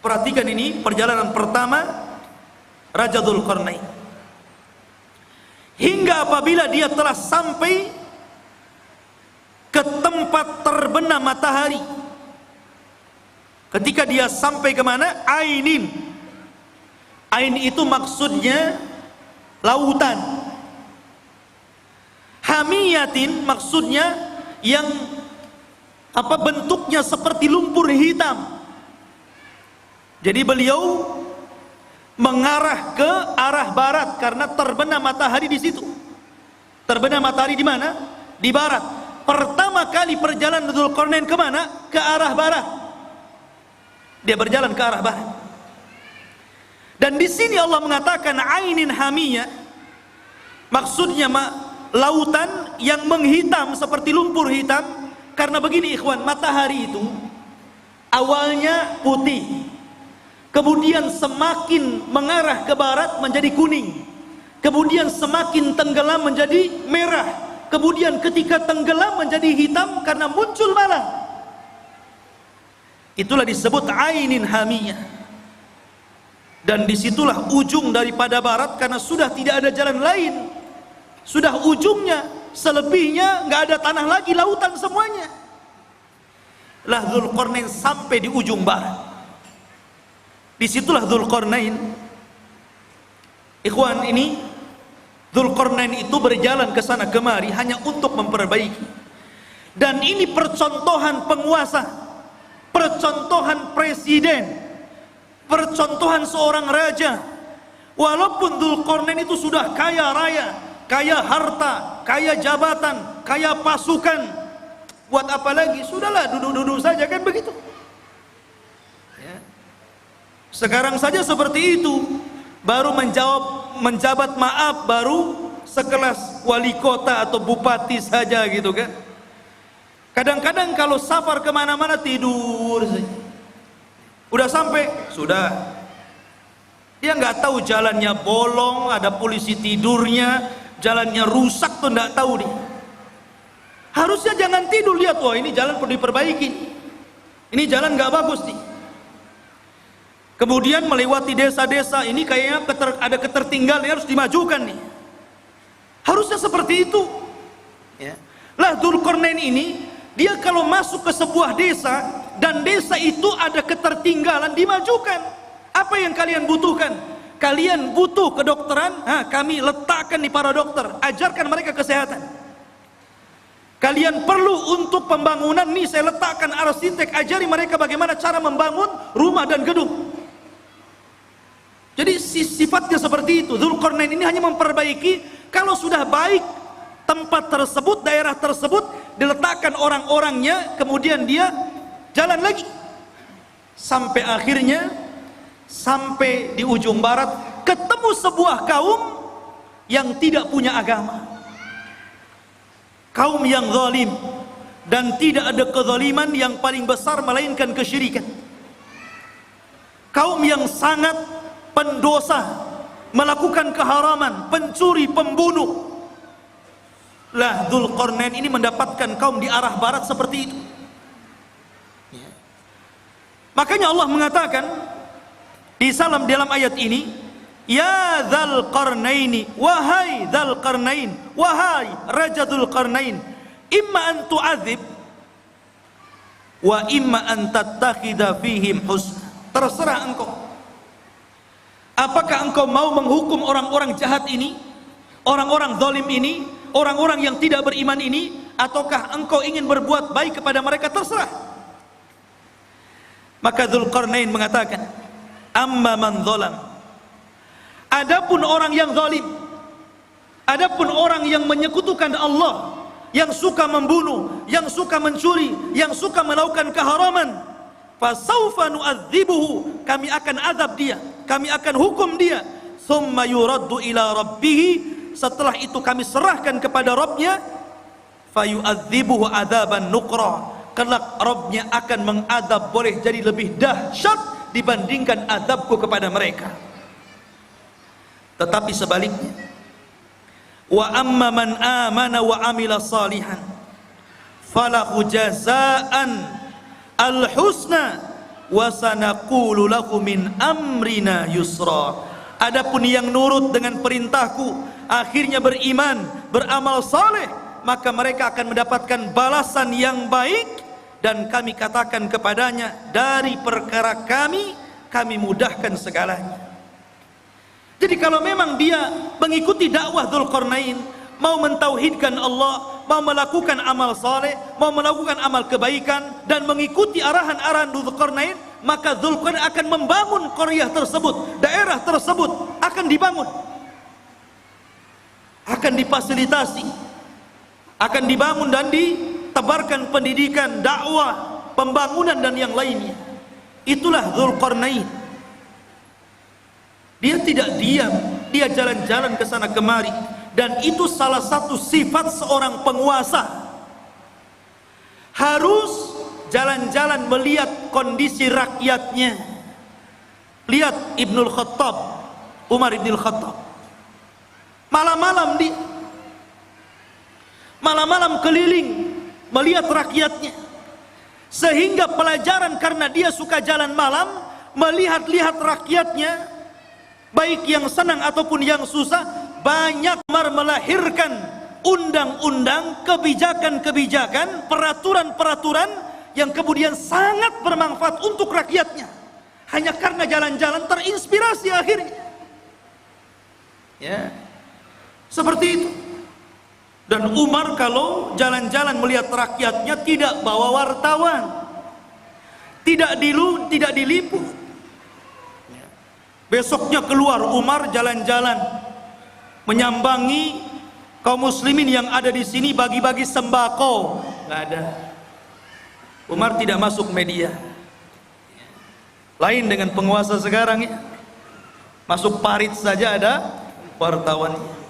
Perhatikan ini perjalanan pertama Raja Dzulqarnain. Hingga apabila dia telah sampai ke tempat terbenam matahari. Ketika dia sampai ke mana? Ainin. Ain itu maksudnya lautan. Hamiyatin maksudnya yang bentuknya seperti lumpur hitam. Jadi beliau mengarah ke arah barat karena terbenam matahari di situ. Terbenam matahari di mana? Di barat. Pertama kali perjalanan Dzulqarnain ke mana? Ke arah barat. Dia berjalan ke arah barat. Dan di sini Allah mengatakan ainin hamiyah, maksudnya lautan yang menghitam seperti lumpur hitam. Karena begini ikhwan, matahari itu awalnya putih, kemudian semakin mengarah ke barat menjadi kuning. kemudian semakin tenggelam menjadi merah, kemudian ketika tenggelam menjadi hitam karena muncul malam. Itulah disebut ainin hamiyah. Dan disitulah ujung daripada barat, karena sudah tidak ada jalan lain, sudah ujungnya, selebihnya nggak ada tanah lagi, lautan semuanya. Lah Dzulqarnain sampai di ujung barat. Disitulah Dzulqarnain, ikhwan, ini Dzulqarnain itu berjalan ke sana kemari hanya untuk memperbaiki. Dan ini percontohan penguasa, percontohan presiden, percontohan seorang raja. Walaupun Dzulqarnain itu sudah kaya raya, kaya harta, kaya jabatan, kaya pasukan, buat apa lagi? Sudahlah, duduk-duduk saja, kan begitu ya. Sekarang saja seperti itu, baru menjabat maaf, baru sekelas wali kota atau bupati saja gitu kan. Kadang-kadang kalau safar kemana-mana tidur saja. Udah sampai, sudah. Dia nggak tahu jalannya bolong, ada polisi tidurnya, jalannya rusak tuh nggak tahu dia. Harusnya jangan tidur, lihat, wah ini jalan perlu diperbaiki, ini jalan nggak bagus nih. Kemudian melewati desa-desa, ini kayaknya ada ketertinggalan, harus dimajukan nih. Harusnya seperti itu ya. Lah Dzulqarnain ini, dia kalau masuk ke sebuah desa dan desa itu ada ketertinggalan, dimajukan. Apa yang kalian butuhkan? Kalian butuh kedokteran? Kami letakkan di para dokter, ajarkan mereka kesehatan. Kalian perlu untuk pembangunan, nih saya letakkan arsitek, ajari mereka bagaimana cara membangun rumah dan gedung. Jadi sifatnya seperti itu. Dzulqarnain ini hanya memperbaiki. Kalau sudah baik tempat tersebut, daerah tersebut, diletakkan orang-orangnya, kemudian dia jalan lagi sampai akhirnya, sampai di ujung barat, ketemu sebuah kaum yang tidak punya agama, kaum yang zalim, dan tidak ada kezaliman yang paling besar melainkan kesyirikan. Kaum yang sangat pendosa, melakukan keharaman, pencuri, pembunuh. Lah Dzulqarnain ini mendapatkan kaum di arah barat seperti itu ya. Makanya Allah mengatakan di dalam ayat ini, ya Dzulqarnaini, wahai Dzulqarnain, wahai Raja Dzulqarnain, imma an tu'adzib wa imma an tattakhidha fihim husna. Terserah engkau, apakah engkau mau menghukum orang-orang jahat ini, orang-orang zalim ini, orang-orang yang tidak beriman ini, ataukah engkau ingin berbuat baik kepada mereka? Terserah. Maka Dzulqarnain mengatakan, amma man zalam, adapun orang yang zalim, adapun orang yang menyekutukan Allah, yang suka membunuh, yang suka mencuri, yang suka melakukan keharaman, fasawfa nu'adzibuhu, kami akan azab dia, kami akan hukum dia, thumma yuraddu ila rabbih, setelah itu kami serahkan kepada Rabbnya, fayu'adzibuhu adzaban nuqra, kelak Rabbnya akan mengadab, boleh jadi lebih dahsyat dibandingkan adabku kepada mereka. Tetapi sebaliknya, wa amma man amana wa amila salihan falahu jazaan al-husna wa sanaqulu lahu min amrina yusra. Adapun yang nurut dengan perintahku, akhirnya beriman, beramal saleh, maka mereka akan mendapatkan balasan yang baik, dan kami katakan kepadanya, dari perkara kami mudahkan segalanya. Jadi kalau memang dia mengikuti dakwah Dzulqarnain, mau mentauhidkan Allah, mau melakukan amal saleh, mau melakukan amal kebaikan, dan mengikuti arahan-arahan Dzulqarnain, maka Dzulqarnain akan membangun qaryah tersebut, daerah tersebut akan dibangun, akan difasilitasi, akan dibangun dan ditebarkan pendidikan, dakwah, pembangunan dan yang lainnya. Itulah Dzulqarnain. Dia tidak diam, dia jalan-jalan ke sana kemari, dan itu salah satu sifat seorang penguasa. Harus jalan-jalan melihat kondisi rakyatnya. Lihat Ibnul Khattab, Umar Ibnul Khattab. Malam-malam malam-malam keliling melihat rakyatnya, sehingga pelajaran karena dia suka jalan malam, melihat-lihat rakyatnya, baik yang senang ataupun yang susah, banyak melahirkan undang-undang, kebijakan-kebijakan, peraturan-peraturan yang kemudian sangat bermanfaat untuk rakyatnya, hanya karena jalan-jalan terinspirasi akhirnya. Ya, seperti itu. Dan Umar kalau jalan-jalan melihat rakyatnya tidak bawa wartawan, tidak diliput. Besoknya keluar Umar jalan-jalan menyambangi kaum muslimin yang ada di sini, bagi-bagi sembako. Nggak ada. Umar tidak masuk media. Lain dengan penguasa sekarang ya. Masuk parit saja ada wartawannya.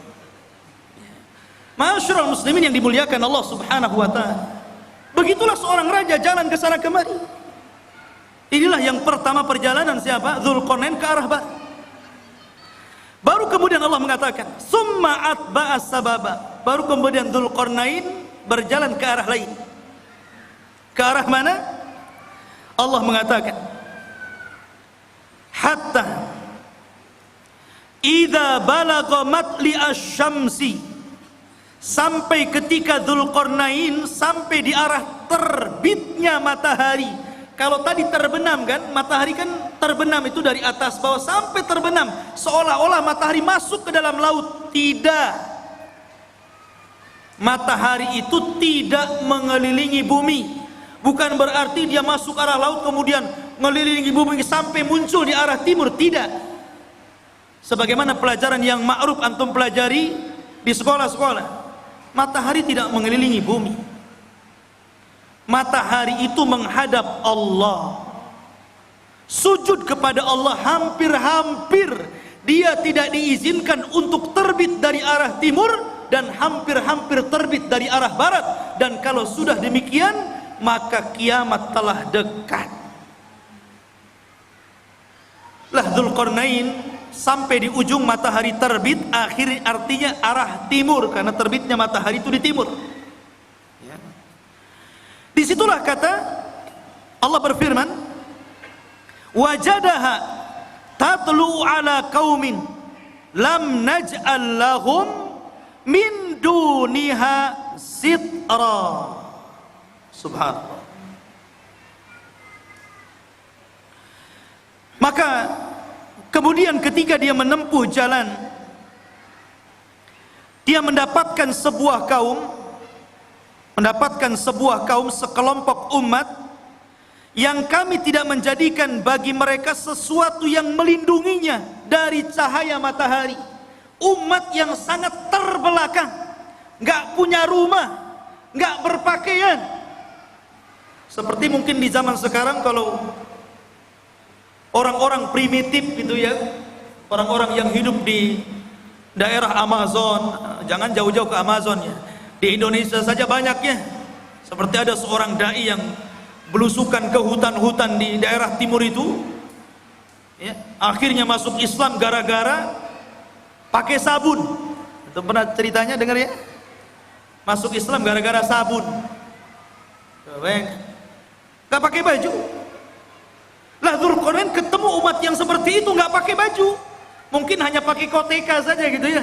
Ma'asyiral muslimin yang dimuliakan Allah Subhanahu wa taala. Begitulah seorang raja jalan ke sana kemari. Inilah yang pertama perjalanan siapa? Dzulqarnain ke arah barat. Baru kemudian Allah mengatakan, "Summa atba'a sababa." Baru kemudian Dzulqarnain berjalan ke arah lain. Ke arah mana? Allah mengatakan, "Hatta idza balagha matli asy-syamsi." Sampai ketika Dzulqarnain sampai di arah terbitnya matahari. Kalau tadi terbenam kan, matahari kan terbenam itu dari atas bawah sampai terbenam, seolah-olah matahari masuk ke dalam laut. Tidak. Matahari itu tidak mengelilingi bumi. Bukan berarti dia masuk arah laut kemudian mengelilingi bumi sampai muncul di arah timur. Tidak. Sebagaimana pelajaran yang ma'ruf antum pelajari di sekolah-sekolah. Matahari tidak mengelilingi bumi. Matahari itu menghadap Allah. Sujud kepada Allah hampir-hampir dia tidak diizinkan untuk terbit dari arah timur dan hampir-hampir terbit dari arah barat. Dan kalau sudah demikian, maka kiamat telah dekat. Lah Dzulqarnain sampai di ujung matahari terbit, akhirnya artinya arah timur, karena terbitnya matahari itu di timur. Ya. Disitulah kata Allah berfirman, wajadaha tatlu ala qaumin lam naj'al lahum min duniha sitra. Subhanallah. Maka kemudian ketika dia menempuh jalan, dia mendapatkan sebuah kaum, sekelompok umat yang kami tidak menjadikan bagi mereka sesuatu yang melindunginya dari cahaya matahari. Umat yang sangat terbelakang, nggak punya rumah, nggak berpakaian. Seperti mungkin di zaman sekarang kalau orang-orang primitif gitu ya, orang-orang yang hidup di daerah Amazon, jangan jauh-jauh ke Amazon ya, di Indonesia saja banyaknya. Seperti ada seorang dai yang belusukan ke hutan-hutan di daerah timur itu ya, akhirnya masuk Islam gara-gara pakai sabun. Itu pernah ceritanya dengar ya? Masuk Islam gara-gara sabun. Gak pakai baju. Lah Dzulqarnain ketemu umat yang seperti itu nggak pakai baju, mungkin hanya pakai koteka saja gitu ya.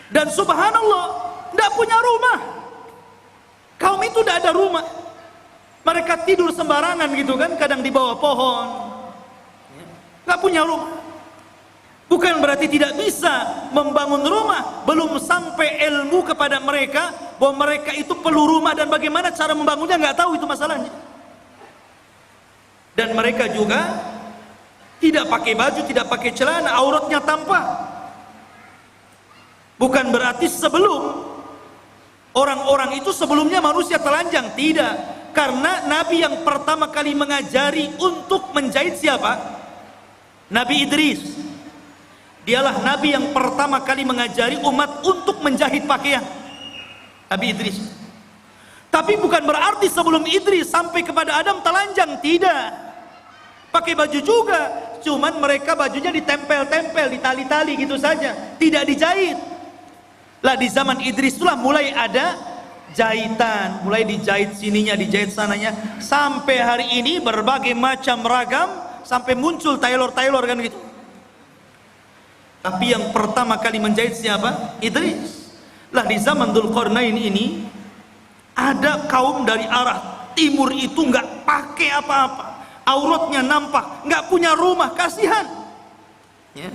Dan subhanallah, nggak punya rumah. Kaum itu tidak ada rumah. Mereka tidur sembarangan gitu kan, kadang di bawah pohon. Nggak punya rumah. Bukan berarti tidak bisa membangun rumah, belum sampai ilmu kepada mereka bahwa mereka itu perlu rumah dan bagaimana cara membangunnya nggak tahu, itu masalahnya. Dan mereka juga tidak pakai baju, tidak pakai celana, auratnya tampak. Bukan berarti sebelum orang-orang itu sebelumnya manusia telanjang, tidak. Karena Nabi yang pertama kali mengajari untuk menjahit siapa? Nabi Idris. Dialah Nabi yang pertama kali mengajari umat untuk menjahit pakaian. Nabi Idris. Tapi bukan berarti sebelum Idris sampai kepada Adam telanjang, tidak. Pakai baju juga, cuman mereka bajunya ditempel-tempel, ditali-tali gitu saja, tidak dijahit. Lah di zaman Idris itulah mulai ada jahitan, mulai dijahit sininya, dijahit sananya, sampai hari ini berbagai macam ragam, sampai muncul tailor-tailor kan gitu. Tapi yang pertama kali menjahit siapa? Idris. Lah di zaman Dzulqarnain ini ada kaum dari arah timur itu nggak pakai apa-apa, auratnya nampak, nggak punya rumah, kasihan. Ya.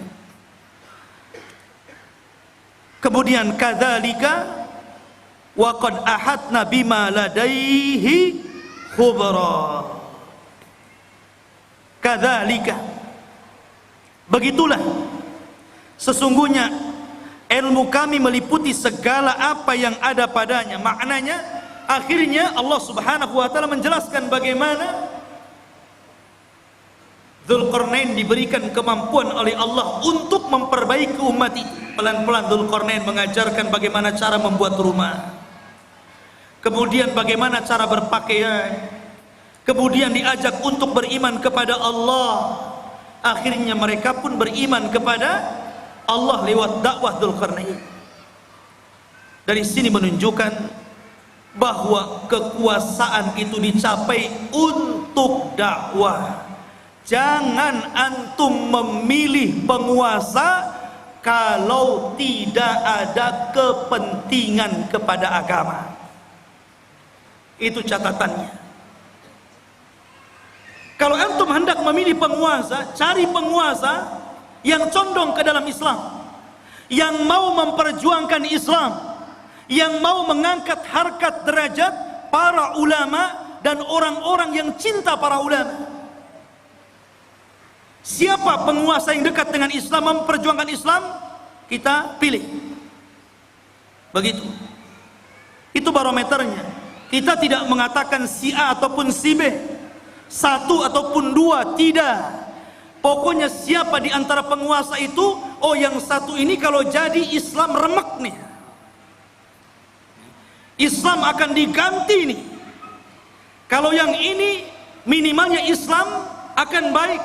Kemudian kadzalika wa qad ahadna bima ladaihi khubra. Kadzalika, begitulah sesungguhnya ilmu kami meliputi segala apa yang ada padanya. Maknanya akhirnya Allah Subhanahu wa taala menjelaskan bagaimana Dzulqarnain diberikan kemampuan oleh Allah untuk memperbaiki umat itu. Pelan-pelan Dzulqarnain mengajarkan bagaimana cara membuat rumah, kemudian bagaimana cara berpakaian, kemudian diajak untuk beriman kepada Allah. Akhirnya mereka pun beriman kepada Allah lewat dakwah Dzulqarnain. Dari sini menunjukkan bahwa kekuasaan itu dicapai untuk dakwah. Jangan antum memilih penguasa kalau tidak ada kepentingan kepada agama. Itu catatannya. Kalau antum hendak memilih penguasa, cari penguasa yang condong ke dalam Islam, yang mau memperjuangkan Islam, yang mau mengangkat harkat derajat para ulama dan orang-orang yang cinta para ulama. Siapa penguasa yang dekat dengan Islam, memperjuangkan Islam, kita pilih. Begitu. Itu barometernya. Kita tidak mengatakan si A ataupun si B, satu ataupun dua, tidak. Pokoknya siapa di antara penguasa itu, oh yang satu ini kalau jadi Islam remek nih, Islam akan diganti nih. Kalau yang ini minimalnya Islam akan baik,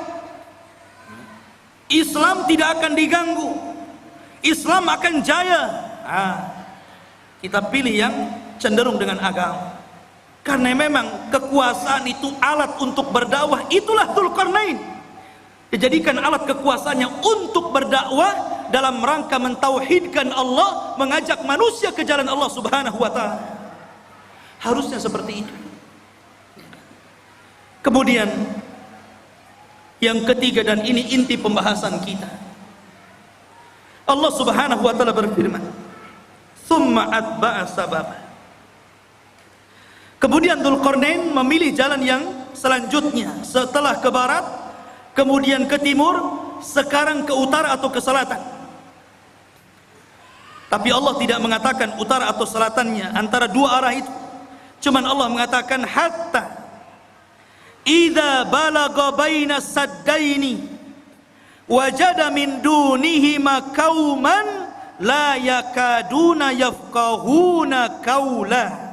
Islam tidak akan diganggu, Islam akan jaya. Kita pilih yang cenderung dengan agama. Karena memang kekuasaan itu alat untuk berdakwah. Itulah Dzulqarnain, dijadikan alat kekuasaannya untuk berdakwah dalam rangka mentauhidkan Allah, mengajak manusia ke jalan Allah Subhanahu wa taala. Harusnya seperti itu. Kemudian yang ketiga, dan ini inti pembahasan kita, Allah Subhanahu wa taala berfirman, "Tsumma atba'a sababa." Kemudian Dzulqarnain memilih jalan yang selanjutnya, setelah ke barat, kemudian ke timur, sekarang ke utara atau ke selatan. Tapi Allah tidak mengatakan utara atau selatannya, antara dua arah itu. Cuman Allah mengatakan hatta idza balagha baina saddaini wajada min dunihima qauman la yakaduna yafqahuna qaula.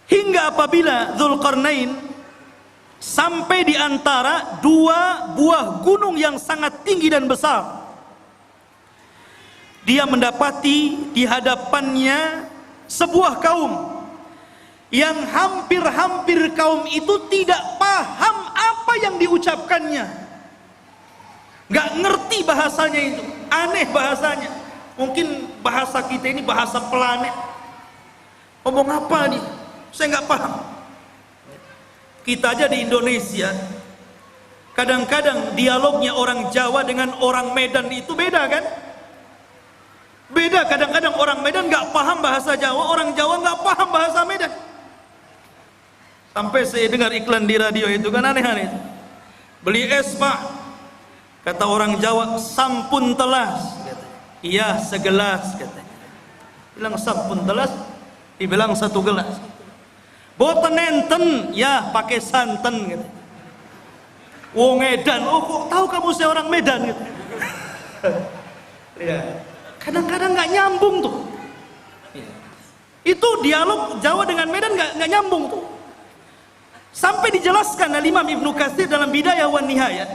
Hingga apabila Dzulqarnain sampai di antara dua buah gunung yang sangat tinggi dan besar, dia mendapati di hadapannya sebuah kaum yang hampir-hampir kaum itu tidak paham apa yang diucapkannya, nggak ngerti bahasanya itu, aneh bahasanya. Mungkin bahasa kita ini bahasa planet, ngomong apa nih, saya nggak paham. Kita aja di Indonesia, kadang-kadang dialognya orang Jawa dengan orang Medan itu beda kan? Beda, kadang-kadang orang Medan nggak paham bahasa Jawa, orang Jawa nggak paham bahasa Medan. Sampai saya dengar iklan di radio itu kan aneh-aneh. Beli es pak, kata orang Jawa, sampun telas. Iya segelas katanya. Bilang sampun telas, dibilang satu gelas. Boten enten, ya pakai santen gitu. Wong Medan, oh kok tahu kamu saya orang Medan gitu. Ya. Kadang-kadang nggak nyambung tuh. Itu dialog Jawa dengan Medan nggak nyambung tuh. Sampai dijelaskan oleh Imam Ibnu Katsir dalam Bidayah wan Nihayah,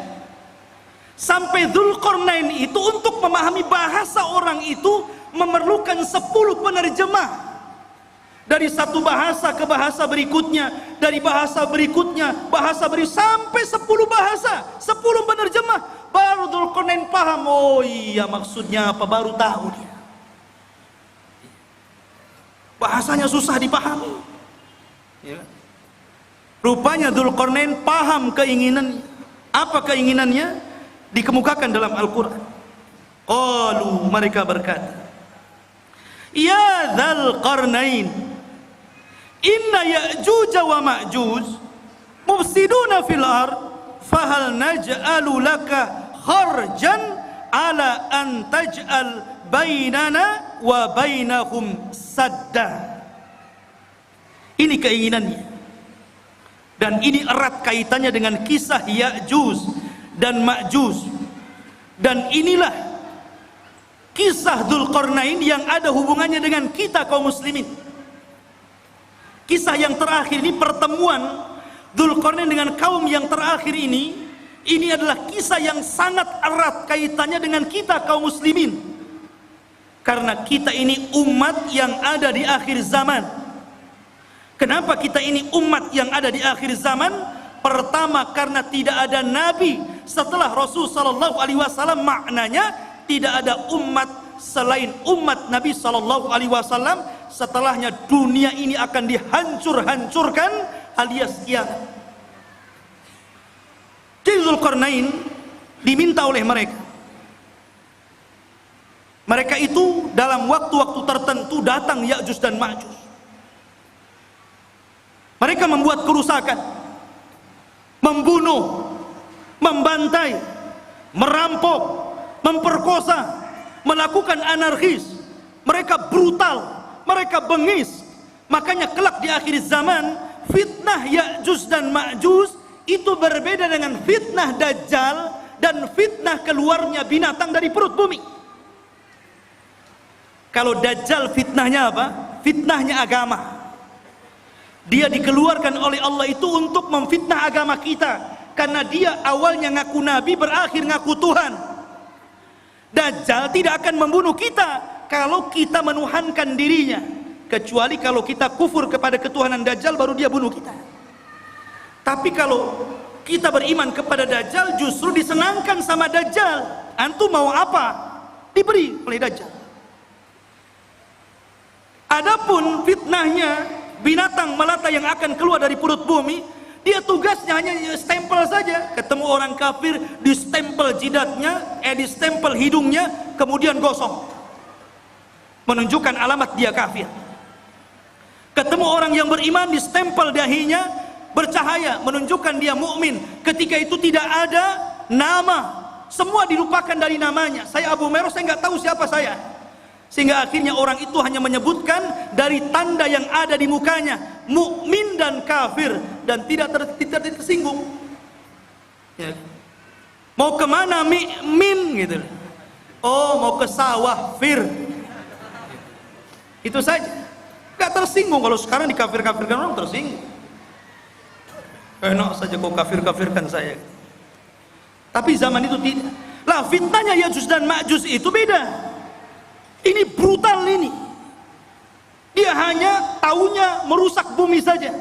Sampai Dzulqarnain itu untuk memahami bahasa orang itu memerlukan 10 penerjemah. Dari satu bahasa ke bahasa berikutnya, dari bahasa berikutnya, sampai 10 bahasa, 10 penerjemah. Baru Dzulqarnain paham, oh iya maksudnya apa, baru tahu dia. Bahasanya susah dipahami. Ya. Rupanya Dzulqarnain paham keinginannya. Apa keinginannya? Dikemukakan dalam Al-Quran. Qalu, mereka berkata, ya Dzulqarnain, inna Ya'juj wa Ma'juj mufsiduna fil ard, fahal naj'alu laka kharjan ala an taj'al bainana wa bainahum sadda. Ini keinginannya, dan ini erat kaitannya dengan kisah Ya'juj dan Ma'juj. Dan inilah kisah Dzulqarnain yang ada hubungannya dengan kita kaum muslimin. Kisah yang terakhir ini, pertemuan Dzulqarnain dengan kaum yang terakhir ini adalah kisah yang sangat erat kaitannya dengan kita kaum muslimin. Karena kita ini umat yang ada di akhir zaman. Kenapa kita ini umat yang ada di akhir zaman? Pertama, karena tidak ada nabi setelah Rasul sallallahu alaihi wasallam. Maknanya tidak ada umat selain umat Nabi sallallahu alaihi wasallam. Setelahnya dunia ini akan dihancur-hancurkan alias kiamat. Jadi Dzulqarnain diminta oleh mereka itu dalam waktu-waktu tertentu datang Ya'juj dan Ma'juj. Mereka membuat kerusakan, membunuh, membantai, merampok, memperkosa, melakukan anarkis. Mereka brutal, mereka bengis. Makanya kelak di akhir zaman, fitnah Ya'juj dan Ma'juj itu berbeda dengan fitnah Dajjal dan fitnah keluarnya binatang dari perut bumi. Kalau Dajjal fitnahnya apa? Fitnahnya agama. Dia dikeluarkan oleh Allah itu untuk memfitnah agama kita, karena dia awalnya ngaku nabi, berakhir ngaku Tuhan. Dajjal tidak akan membunuh kita kalau kita menuhankan dirinya, kecuali kalau kita kufur kepada ketuhanan Dajjal, baru dia bunuh kita. Tapi kalau kita beriman kepada Dajjal, justru disenangkan sama Dajjal. Antum mau apa? Diberi oleh Dajjal. Adapun fitnahnya binatang melata yang akan keluar dari perut bumi, dia tugasnya hanya stempel saja. Ketemu orang kafir, distempel jidatnya, distempel hidungnya, kemudian gosong, menunjukkan alamat dia kafir. Ketemu orang yang beriman, distempel dahinya, bercahaya, menunjukkan dia mukmin. Ketika itu tidak ada nama, semua dilupakan dari namanya. Saya Abu Meros, saya nggak tahu siapa saya. Sehingga akhirnya orang itu hanya menyebutkan dari tanda yang ada di mukanya, mukmin dan kafir, dan tidak tersinggung. Ya. Mau kemana min gitu? Oh, mau ke sawah fir. Itu saja. Gak tersinggung. Kalau sekarang dikafir-kafirkan orang tersinggung. Enak saja kau kafir-kafirkan saya. Tapi zaman itu tidak. Lah fitnahnya Ya'juj dan Ma'juj itu beda. Ini brutal ini. Dia hanya taunya merusak bumi saja,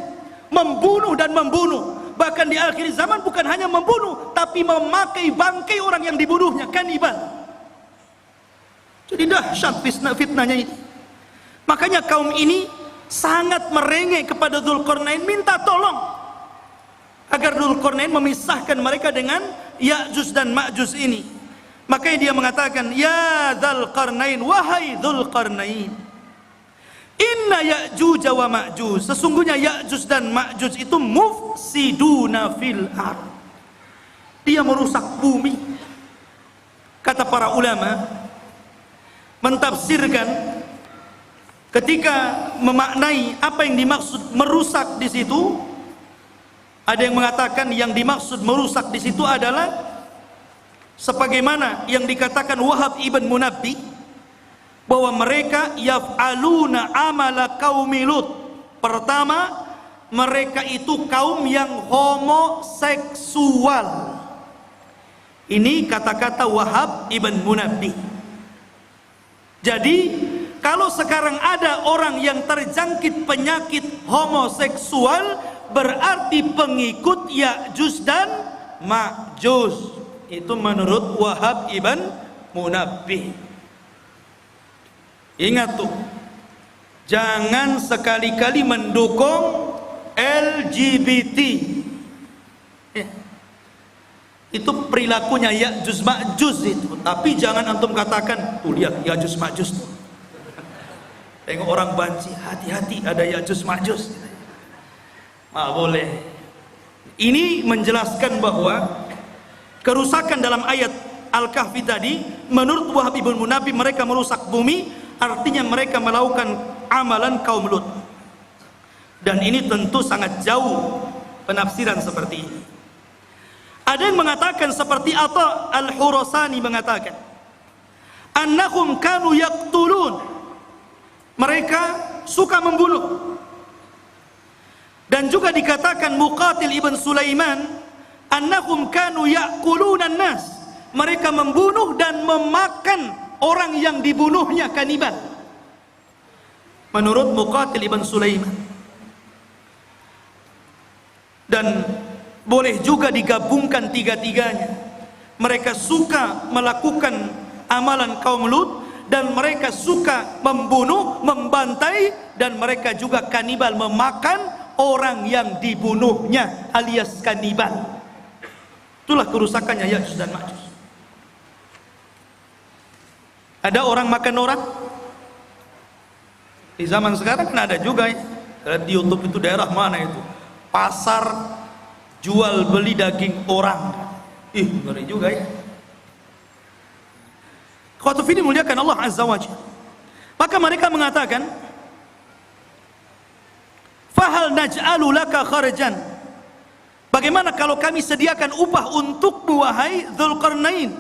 membunuh dan membunuh. Bahkan di akhir zaman bukan hanya membunuh, tapi memakai bangkai orang yang dibunuhnya, kanibal. Jadi dahsyat fitnahnya ini. Makanya kaum ini sangat merengek kepada Dzulqarnain, minta tolong agar Dzulqarnain memisahkan mereka dengan Ya'juj dan Ma'juj ini. Makanya dia mengatakan, ya Dzulqarnain, wahai Dzulqarnain, inna Ya'juj wa Ma'juj, sesungguhnya Ya'juj dan Ma'juj itu mufsiduna fil ard, dia merusak bumi. Kata para ulama mentafsirkan ketika memaknai apa yang dimaksud merusak di situ, ada yang mengatakan yang dimaksud merusak di situ adalah sebagaimana yang dikatakan Wahab ibn Munabbi, bahwa mereka yaf'aluna amala qaumi Lut. Pertama, mereka itu kaum yang homoseksual. Ini kata-kata Wahab ibn Munabbih. Jadi kalau sekarang ada orang yang terjangkit penyakit homoseksual, berarti pengikut Ya'juj dan Ma'juj. Itu menurut Wahab ibn Munabbih. Ingat tuh, jangan sekali-kali mendukung LGBT. Itu perilakunya Ya'juj Ma'juj itu. Tapi jangan antum katakan, tuh lihat Ya'juj Ma'juj tuh. Tengok orang banci, hati-hati ada Ya'juj Ma'juj. Boleh. Ini menjelaskan bahwa kerusakan dalam ayat Al-Kahfi tadi, menurut Wahab ibn Munabbih, mereka merusak bumi, artinya mereka melakukan amalan kaum Lut. Dan ini tentu sangat jauh penafsiran seperti ini. Ada yang mengatakan seperti Atha Al-Khurasani mengatakan, annahum kanu yaqtulun, mereka suka membunuh. Dan juga dikatakan Muqatil ibn Sulaiman, annahum kanu ya'kulun nas, mereka membunuh dan memakan orang yang dibunuhnya, kanibal. Menurut Muqatil ibn Sulaiman. Dan boleh juga digabungkan tiga-tiganya. Mereka suka melakukan amalan kaum Lut, dan mereka suka membunuh, membantai, dan mereka juga kanibal, memakan orang yang dibunuhnya, alias kanibal. Itulah kerusakannya Ya'juj dan Ma'juj. Ada orang makan orang? Di zaman sekarang kan ada juga ya. Di YouTube itu daerah mana itu? Pasar jual beli daging orang. Ngeri juga ya. Khawatu fi dimuliakan Allah Azza wa Jalla. Maka mereka mengatakan, fahal naj'alu laka kharjan, bagaimana kalau kami sediakan upah untukmu wahai Dzulqarnain,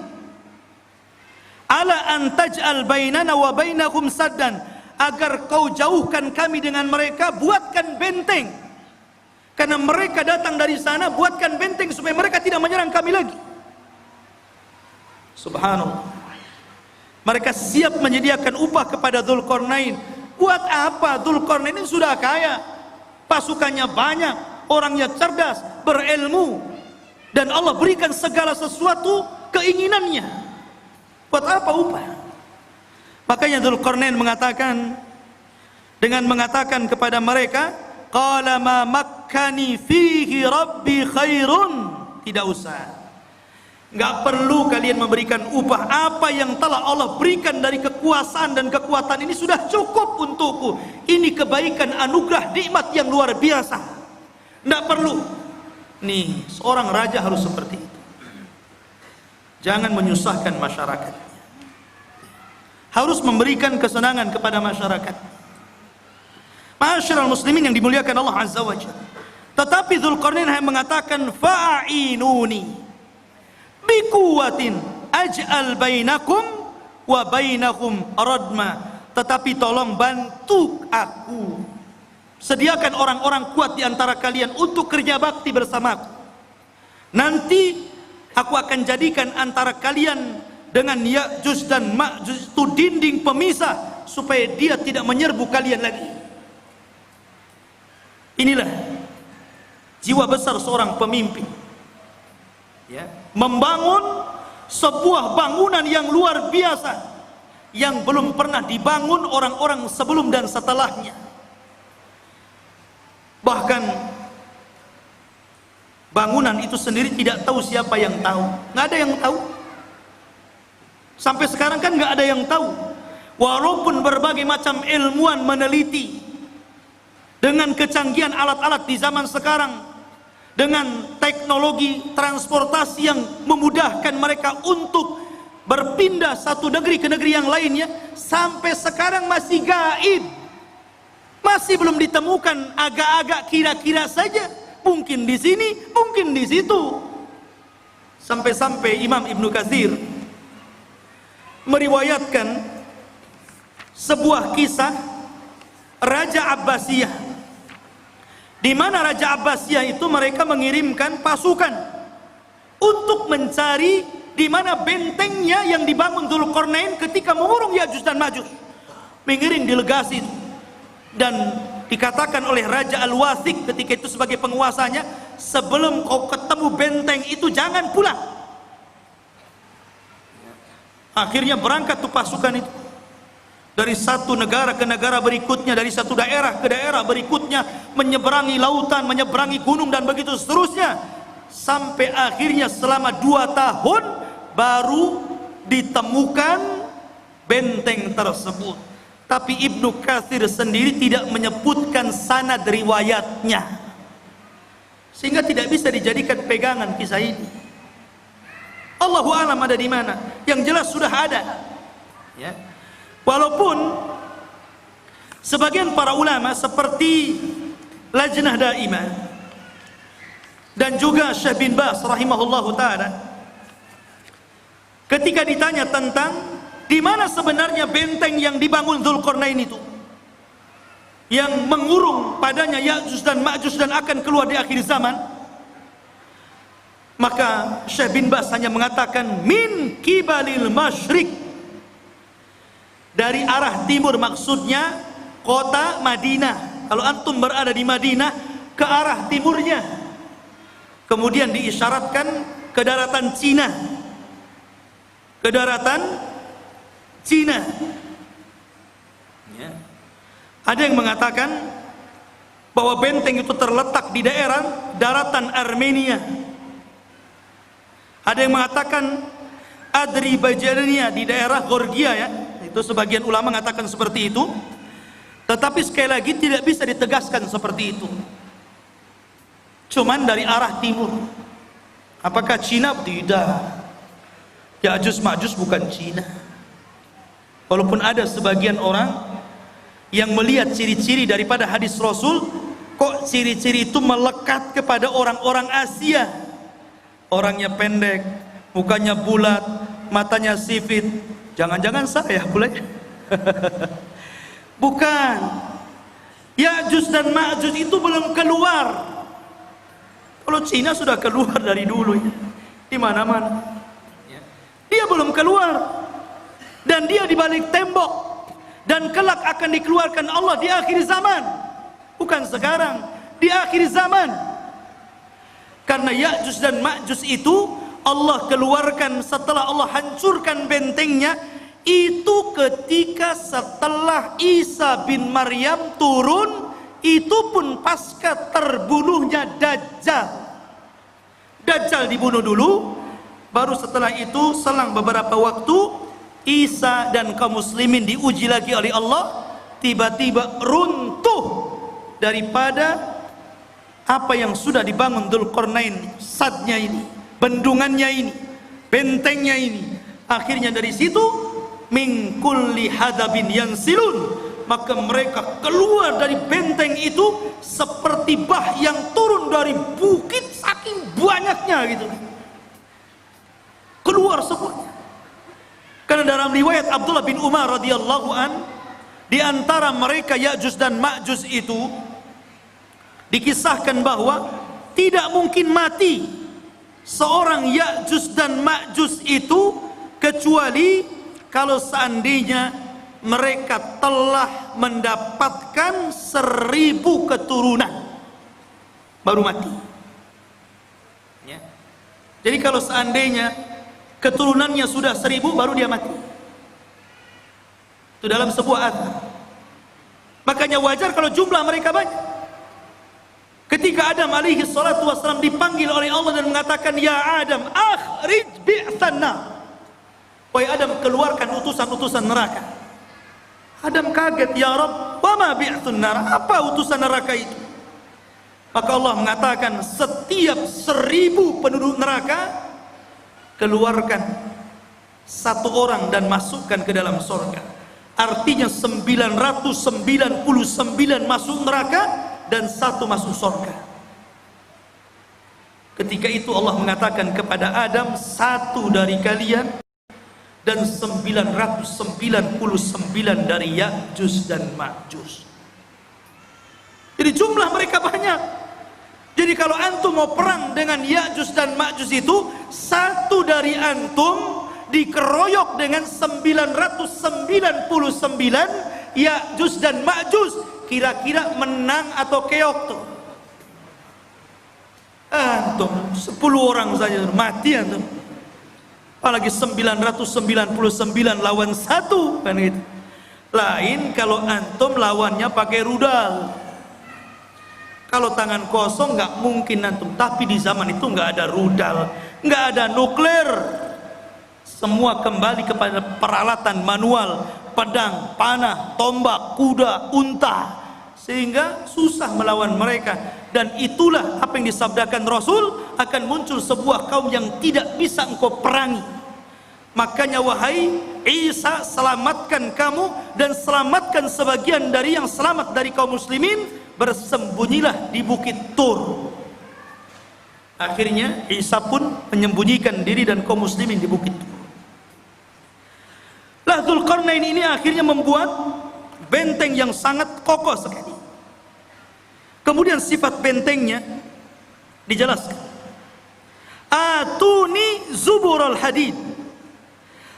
ala an taj'al bainana wa bainahum saddan, agar kau jauhkan kami dengan mereka, buatkan benteng. Karena mereka datang dari sana, buatkan benteng supaya mereka tidak menyerang kami lagi. Subhanallah. Mereka siap menyediakan upah kepada Dzulqarnain. Buat apa? Dzulqarnain ini sudah kaya, pasukannya banyak, orangnya cerdas, berilmu, dan Allah berikan segala sesuatu keinginannya. Buat apa upah? Makanya Dzulqarnain mengatakan, dengan mengatakan kepada mereka, qala ma makkani fihi rabbi khairun, tidak usah, nggak perlu kalian memberikan upah. Apa yang telah Allah berikan dari kekuasaan dan kekuatan ini sudah cukup untukku. Ini kebaikan, anugerah, nikmat yang luar biasa, nggak perlu. Nih, seorang raja harus seperti itu. Jangan menyusahkan masyarakat, harus memberikan kesenangan kepada masyarakat. Ma'asyiral muslimin yang dimuliakan Allah Azza wa Jalla. Tetapi Dzulqarnain hanya mengatakan, fa'inuni biquwatin aj'al bainakum wa bainahum radma, tetapi tolong bantu aku, sediakan orang-orang kuat di antara kalian untuk kerja bakti bersamaku. Nanti aku akan jadikan antara kalian dengan Ya'juj dan Ma'juj itu dinding pemisah, supaya dia tidak menyerbu kalian lagi. Inilah jiwa besar seorang pemimpin, ya, membangun sebuah bangunan yang luar biasa, yang belum pernah dibangun orang-orang sebelum dan setelahnya. Bahkan bangunan itu sendiri tidak tahu siapa yang tahu, nggak ada yang tahu. Sampai sekarang kan nggak ada yang tahu, walaupun berbagai macam ilmuwan meneliti. Dengan kecanggihan alat-alat di zaman sekarang, dengan teknologi transportasi yang memudahkan mereka untuk berpindah satu negeri ke negeri yang lainnya, sampai sekarang masih gaib, masih belum ditemukan, agak-agak kira-kira saja, mungkin di sini, mungkin di situ. Sampai-sampai Imam Ibnu Katsir meriwayatkan sebuah kisah Raja Abbasiyah, di mana Raja Abbasiyah itu mereka mengirimkan pasukan untuk mencari di mana bentengnya yang dibangun Dzulqarnain ketika mengurung Ya'juj dan Ma'juj, mengiring delegasi itu. Dan dikatakan oleh Raja Al-Wathiq ketika itu sebagai penguasanya, sebelum kau ketemu benteng itu jangan pulang. Akhirnya berangkat tuh pasukan itu dari satu negara ke negara berikutnya, dari satu daerah ke daerah berikutnya, menyeberangi lautan, menyeberangi gunung, dan begitu seterusnya, sampai akhirnya selama 2 tahun baru ditemukan benteng tersebut. Tapi Ibnu Katsir sendiri tidak menyebutkan sanad riwayatnya, sehingga tidak bisa dijadikan pegangan kisah ini. Allahu a'lam ada di mana. Yang jelas sudah ada, ya. Walaupun sebagian para ulama seperti Lajnah Daimah dan juga Syekh bin Baz rahimahullahu taala, ketika ditanya tentang di mana sebenarnya benteng yang dibangun Dzulqarnain itu, yang mengurung padanya Ya'juj dan Ma'juj dan akan keluar di akhir zaman, maka Syekh bin Baz hanya mengatakan min kibalil masyriq, dari arah timur, maksudnya kota Madinah. Kalau antum berada di Madinah, ke arah timurnya. Kemudian diisyaratkan ke daratan Cina, ke daratan Cina, ya. Ada yang mengatakan bahwa benteng itu terletak di daerah daratan Armenia. Ada yang mengatakan Adribajania di daerah Georgia, ya. Itu sebagian ulama mengatakan seperti itu. Tetapi sekali lagi tidak bisa ditegaskan seperti itu. Cuman dari arah timur. Apakah Cina? Tidak. Ya'juj Ma'juj bukan Cina. Walaupun ada sebagian orang yang melihat ciri-ciri daripada hadis Rasul, kok ciri-ciri itu melekat kepada orang-orang Asia. Orangnya pendek, mukanya bulat, matanya sipit. Jangan-jangan saya pula. Bukan. Ya'juj dan Ma'juj itu belum keluar. Kalau Cina sudah keluar dari dulu, ya. Di mana-mana. Dia belum keluar. Dan dia di balik tembok. Dan kelak akan dikeluarkan Allah di akhir zaman. Bukan sekarang, di akhir zaman. Karena Ya'juj dan Ma'juj itu Allah keluarkan setelah Allah hancurkan bentengnya, itu ketika setelah Isa bin Maryam turun, itu pun pasca terbunuhnya Dajjal. Dajjal dibunuh dulu, baru setelah itu selang beberapa waktu Isa dan kaum muslimin diuji lagi oleh Allah, tiba-tiba runtuh daripada apa yang sudah dibangun Dzulqarnain, sadnya ini, bendungannya ini, bentengnya ini. Akhirnya dari situ min kulli hadabin yansilun, maka mereka keluar dari benteng itu seperti bah yang turun dari bukit, saking banyaknya gitu. Keluar semuanya. Karena dalam riwayat Abdullah bin Umar radhiyallahu an, di antara mereka Ya'juj dan Ma'juj itu dikisahkan bahwa tidak mungkin mati seorang Ya'juj dan Ma'juj itu kecuali kalau seandainya mereka telah mendapatkan 1000 keturunan baru mati, ya. Jadi kalau seandainya keturunannya sudah 1000 baru dia mati. Itu dalam sebuah athar. Makanya wajar kalau jumlah mereka banyak. Ketika Adam alaihi salatu wassalam dipanggil oleh Allah dan mengatakan, ya Adam, akhrij bi'thanna, wahai Adam, keluarkan utusan-utusan neraka. Adam kaget, ya Rabb, wa ma bi'thun nar, apa utusan neraka itu? Maka Allah mengatakan, setiap 1000 penduduk neraka keluarkan 1 orang dan masukkan ke dalam surga. Artinya 999 masuk neraka dan 1 masuk surga. Ketika itu Allah mengatakan kepada Adam, 1 dari kalian dan 999 dari Ya'juj dan Ma'juj. Jadi jumlah mereka banyak. Jadi kalau antum mau perang dengan Ya'juj dan Ma'juj itu, satu dari antum dikeroyok dengan 999 Ya'juj dan Ma'juj. Kira-kira menang atau keok tuh? Antum 10 orang saja mati antum. Apalagi 999 lawan satu kan gitu. Lain kalau antum lawannya pakai rudal. Kalau tangan kosong nggak mungkin antum. Tapi di zaman itu nggak ada rudal, nggak ada nuklir. Semua kembali kepada peralatan manual, pedang, panah, tombak, kuda, unta, sehingga susah melawan mereka. Dan itulah apa yang disabdakan Rasul, akan muncul sebuah kaum yang tidak bisa engkau perangi. Makanya wahai Isa, selamatkan kamu dan selamatkan sebagian dari yang selamat dari kaum muslimin, bersembunyilah di bukit Tur. Akhirnya Isa pun menyembunyikan diri dan kaum muslimin di bukit Tur. Dzulqarnain ini akhirnya membuat benteng yang sangat kokoh sekali. Kemudian sifat bentengnya dijelaskan. Atuni zuburul hadid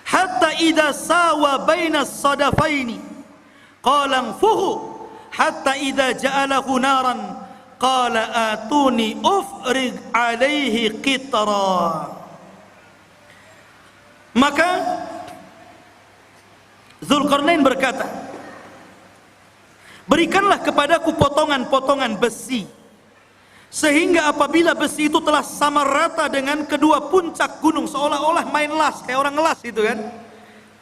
hatta idza sawa baina as-sadafaini qala anfuhu hatta idza ja'alahu naran qala atuni ufrig alaihi qitra. Maka Dzulqarnain berkata, berikanlah kepadaku potongan-potongan besi, sehingga apabila besi itu telah sama rata dengan kedua puncak gunung, seolah-olah main las, kayak orang ngelas itu kan.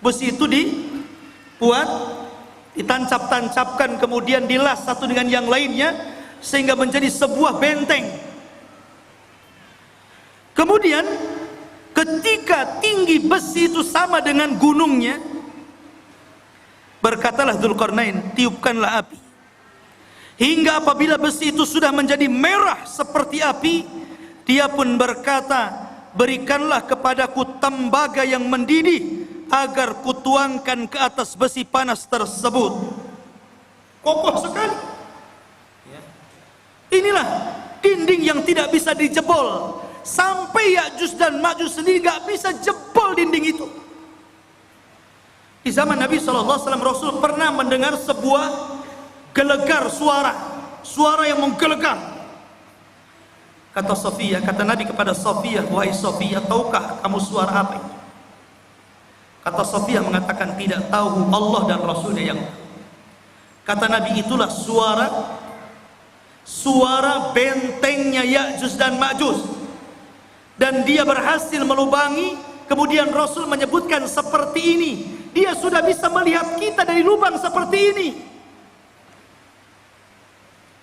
Besi itu dibuat, ditancap-tancapkan, kemudian dilas satu dengan yang lainnya, sehingga menjadi sebuah benteng. Kemudian ketika tinggi besi itu sama dengan gunungnya, berkatalah Dzulqarnain, tiupkanlah api. Hingga apabila besi itu sudah menjadi merah seperti api, dia pun berkata, berikanlah kepadaku tembaga yang mendidih, agar kutuangkan ke atas besi panas tersebut. Kokoh sekali. Inilah dinding yang tidak bisa dijebol. Sampai Ya'juj dan Ma'juj sendiri gak bisa jebol dinding itu. Di zaman Nabi SAW, Rasul pernah mendengar sebuah gelegar suara yang menggelegar. Kata Sofia, kata Nabi kepada Sofia, wahai Sofia, tahukah kamu suara apa ini? Kata Sofia mengatakan, tidak tahu, Allah dan Rasulnya yang tahu. Kata Nabi, itulah suara bentengnya Ya'juj dan Ma'juj. Dan dia berhasil melubangi. Kemudian Rasul menyebutkan seperti ini, dia sudah bisa melihat kita dari lubang seperti ini.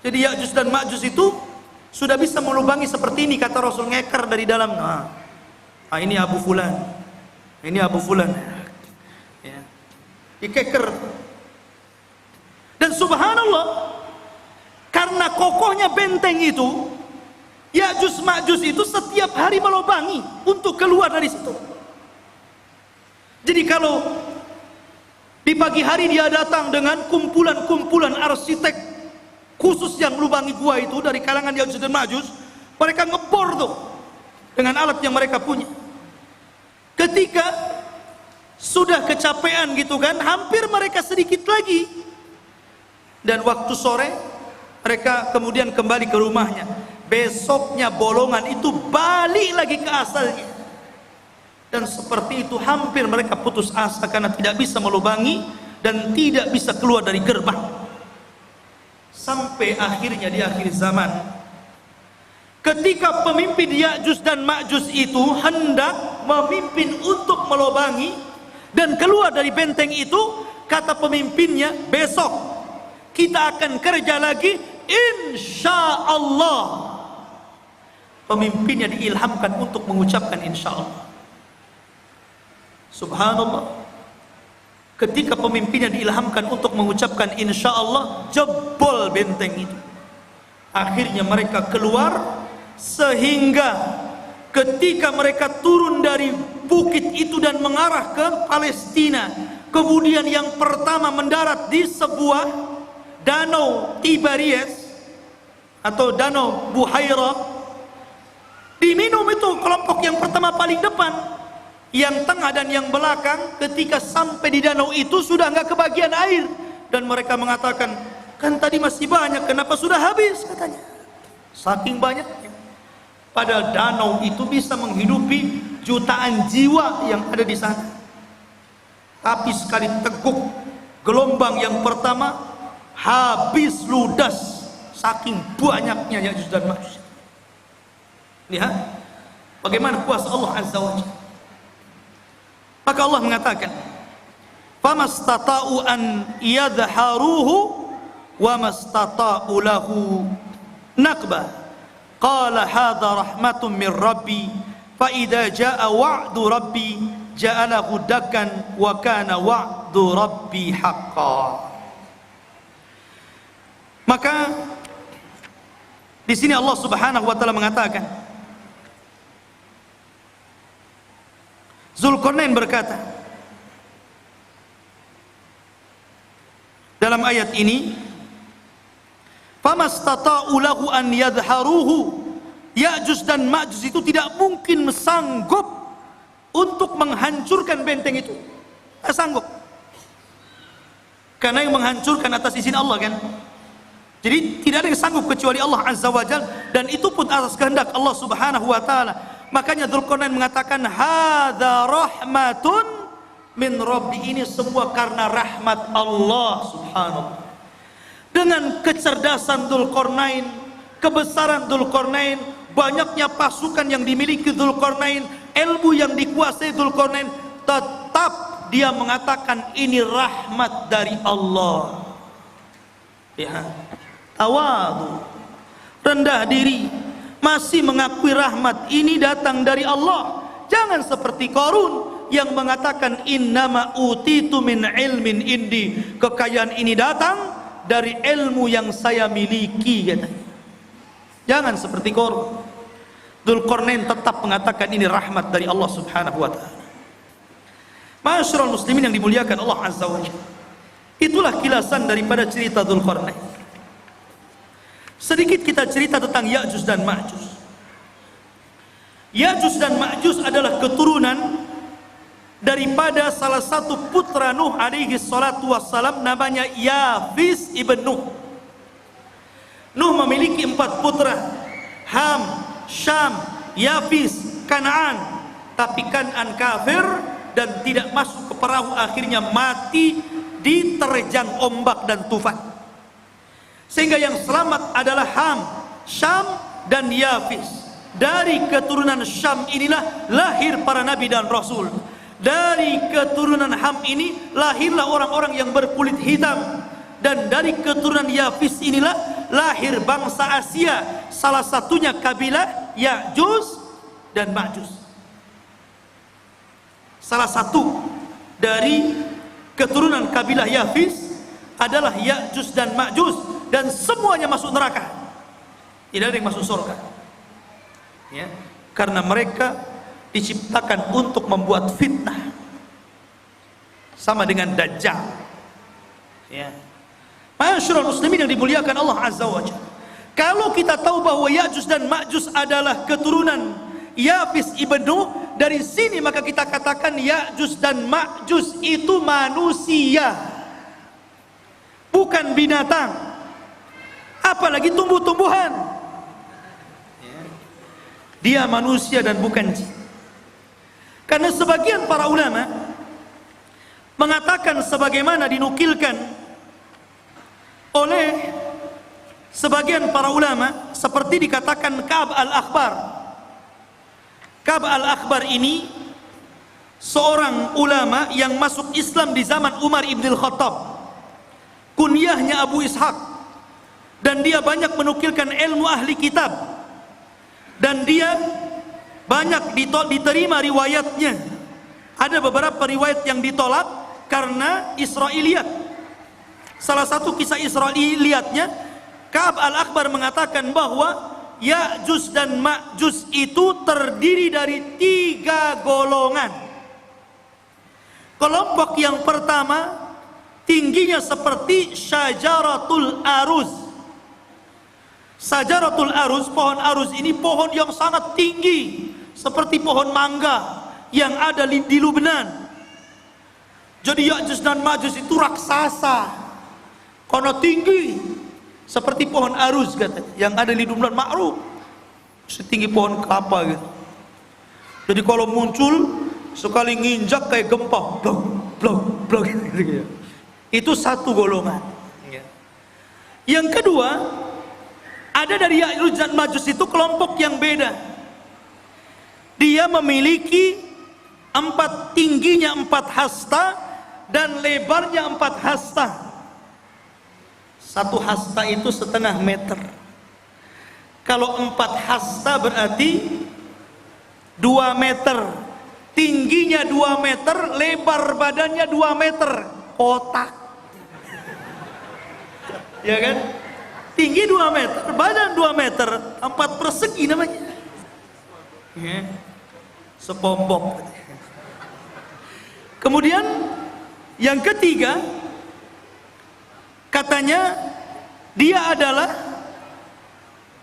Jadi Ya'juj dan Ma'juj itu sudah bisa melubangi seperti ini, kata Rasul, ngeker dari dalam. Ini Abu Fulan, ini Abu Fulan, ya. Dikeker. Dan subhanallah, karena kokohnya benteng itu, Ya'juj Ma'juj itu setiap hari melubangi untuk keluar dari situ. Jadi kalau di pagi hari dia datang dengan kumpulan-kumpulan arsitek khusus yang melubangi gua itu dari kalangan Ya'juj dan Ma'juj, mereka ngebor tuh dengan alat yang mereka punya. Ketika sudah kecapean gitu kan, hampir mereka sedikit lagi, dan waktu sore mereka kemudian kembali ke rumahnya. Besoknya bolongan itu balik lagi ke asalnya. Dan seperti itu hampir mereka putus asa karena tidak bisa melubangi dan tidak bisa keluar dari gerbang. Sampai akhirnya di akhir zaman, ketika pemimpin Ya'juj dan Ma'juj itu hendak memimpin untuk melubangi dan keluar dari benteng itu, kata pemimpinnya, besok kita akan kerja lagi, insya Allah. Pemimpinnya diilhamkan untuk mengucapkan insya Allah. Subhanallah, ketika pemimpinnya diilhamkan untuk mengucapkan insya Allah, jebol benteng itu. Akhirnya mereka keluar, sehingga ketika mereka turun dari bukit itu dan mengarah ke Palestina, kemudian yang pertama mendarat di sebuah danau Tiberias. atau danau Buhaira, diminum itu kelompok yang pertama paling depan, yang tengah dan yang belakang. Ketika sampai di danau itu sudah nggak kebagian air, dan mereka mengatakan, kan tadi masih banyak, kenapa sudah habis, katanya. Saking banyaknya. Padahal danau itu bisa menghidupi jutaan jiwa yang ada di sana. Tapi sekali teguk gelombang yang pertama, habis ludas, saking banyaknya Ya'juj dan Ma'juj. Lihat bagaimana kuasa Allah Azza wa Jalla. Maka Allah mengatakan, famastata'u an yadharuhu wa mastata'u lahu naqba. Qala hadha rahmatun min rabbi fa idza jaa wa'du rabbi ja'alahu dakkan wa kana wa'du rabbi haqqan. Maka di sini Allah Subhanahu wa taala mengatakan, Zulkarnain berkata dalam ayat ini, famastata'u lahu an yadharuhu. Ya'juj dan Ma'juj itu tidak mungkin sanggup untuk menghancurkan benteng itu. Tidak sanggup. Karena yang menghancurkan atas izin Allah kan. Jadi tidak ada yang sanggup kecuali Allah Azza wa Jalla, dan itu pun atas kehendak Allah Subhanahu wa taala. Makanya Dzulqarnain mengatakan, hadza rahmatun min rabbi, ini semua karena rahmat Allah Subhanahu wa taala. Dengan kecerdasan Dzulqarnain, kebesaran Dzulqarnain, banyaknya pasukan yang dimiliki Dzulqarnain, ilmu yang dikuasai Dzulqarnain, tetap dia mengatakan ini rahmat dari Allah. Ya, tawadu, rendah diri, masih mengakui rahmat ini datang dari Allah. Jangan seperti Qarun yang mengatakan innama utitu min ilmin indi, kekayaan ini datang dari ilmu yang saya miliki, katanya. Jangan seperti Qarun. Dzulqarnain tetap mengatakan ini rahmat dari Allah Subhanahu wa taala. Ma'asyiral muslimin yang dimuliakan Allah Azza wa Jalla. Itulah kilasan daripada cerita Dzulqarnain. Sedikit kita cerita tentang Ya'juj dan Ma'juj. Ya'juj dan Ma'juj adalah keturunan daripada salah satu putra Nuh alaihi salatu wassalam, namanya Yafis ibn Nuh. Nuh memiliki 4 putra, Ham, Syam, Yafis, Kan'an. Tapi Kan'an kafir dan tidak masuk ke perahu, akhirnya mati diterjang ombak dan tufan. Sehingga yang selamat adalah Ham, Syam, dan Yafis. Dari keturunan Syam inilah lahir para nabi dan rasul. Dari keturunan Ham ini lahirlah orang-orang yang berkulit hitam. Dan dari keturunan Yafis inilah lahir bangsa Asia, salah satunya kabilah Ya'juj dan Ma'juj. Salah satu dari keturunan kabilah Yafis adalah Ya'juj dan Ma'juj, dan semuanya masuk neraka. Tidak ada yang masuk surga. Ya, karena mereka diciptakan untuk membuat fitnah. Sama dengan Dajjal. Ya. Ma'asyiral muslimin yang dimuliakan Allah Azza wa Jalla. Kalau kita tahu bahwa Ya'juj dan Ma'juj adalah keturunan Yafis ibn Nuh, dari sini maka kita katakan Ya'juj dan Ma'juj itu manusia, bukan binatang, apalagi tumbuh-tumbuhan. Dia manusia dan bukan jin. Karena sebagian para ulama mengatakan, sebagaimana dinukilkan oleh sebagian para ulama, seperti dikatakan Ka'ab al-Akhbar. Ka'ab al-Akhbar ini seorang ulama yang masuk Islam di zaman Umar ibn al-Khattab. Kunyahnya Abu Ishaq, dan dia banyak menukilkan ilmu ahli kitab, dan dia banyak diterima riwayatnya. Ada beberapa riwayat yang ditolak karena Israiliyat. Salah satu kisah Israiliyatnya, Ka'ab al-Akhbar mengatakan bahwa Ya'juj dan Ma'juj itu terdiri dari 3 golongan. Kelompok yang pertama tingginya seperti syajaratul aruz, Sajaratul aruz, pohon aruz ini pohon yang sangat tinggi, seperti pohon mangga yang ada di Lubnan. Jadi Ya'juj dan Ma'juj itu raksasa, karena tinggi seperti pohon aruz katanya, yang ada di Lubnan, ma'ruf, setinggi pohon kelapa gitu. Jadi kalau muncul sekali nginjak kayak gempa, blok blok blok gitu. Itu satu golongan. Yang kedua, ada dari Ya'juj dan Ma'juj itu kelompok yang beda. Dia memiliki tingginya 4 hasta dan lebarnya 4 hasta. 1 hasta itu setengah meter. Kalau 4 hasta berarti 2 meter. Tingginya 2 meter, lebar badannya 2 meter. Kotak. Ya kan? Tinggi 2 meter, badan 2 meter, 4 persegi namanya. Ya. Sepompong. Kemudian yang ketiga, katanya dia adalah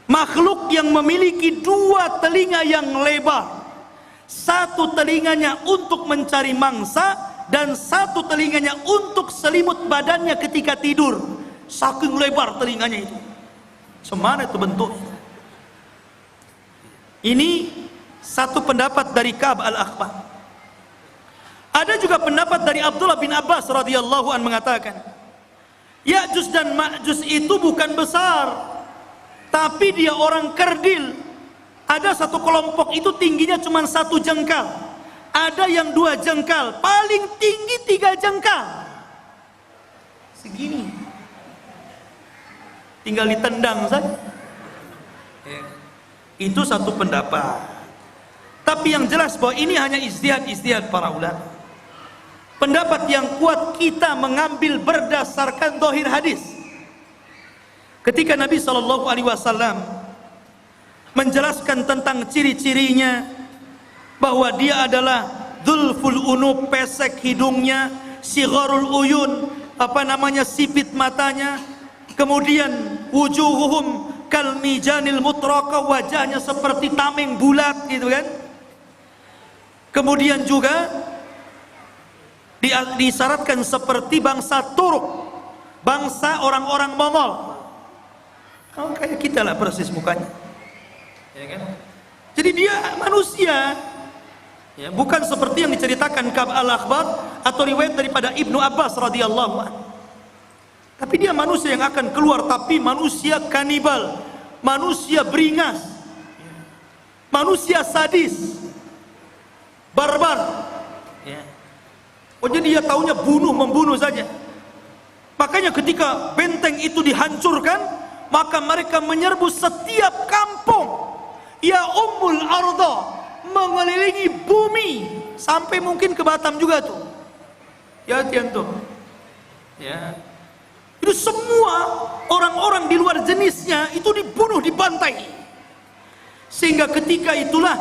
makhluk yang memiliki 2 telinga yang lebar. 1 telinganya untuk mencari mangsa dan 1 telinganya untuk selimut badannya ketika tidur. Saking lebar telinganya itu. Semana itu bentuknya. Ini satu pendapat dari Ka'ab al-Akhbar. Ada juga pendapat dari Abdullah bin Abbas radhiyallahu an mengatakan, Ya'juj dan Ma'juj itu bukan besar, tapi dia orang kerdil. Ada satu kelompok itu tingginya cuma 1 jengkal, ada yang 2 jengkal, paling tinggi 3 jengkal. Segini, tinggal ditendang saja. Itu satu pendapat. Tapi yang jelas bahwa ini hanya ijtihad para ulama. Pendapat yang kuat kita mengambil berdasarkan zahir hadis. Ketika Nabi SAW menjelaskan tentang ciri-cirinya, bahwa dia adalah dzulful unub, pesek hidungnya, sigharul uyun, sipit matanya, kemudian wujuhuhum kal mijanil mutraqa, wajahnya seperti tameng bulat gitu kan. Kemudian juga disyaratkan seperti bangsa Turk, bangsa orang-orang Mongol. Kayak kita lah persis mukanya, ya kan? Jadi dia manusia, ya, bukan seperti yang diceritakan Ka'ab al-Akhbar atau riwayat daripada Ibnu Abbas radhiyallahu anhu. Tapi dia manusia yang akan keluar, tapi manusia kanibal, manusia beringas, manusia sadis, barbar. Oh, jadi dia taunya membunuh saja. Makanya ketika benteng itu dihancurkan, maka mereka menyerbu setiap kampung. Ya ummul arda, mengelilingi bumi sampai mungkin ke Batam juga tuh. Ya tuh. Ya. Itu semua orang-orang di luar jenisnya itu dibunuh, dibantai. Sehingga ketika itulah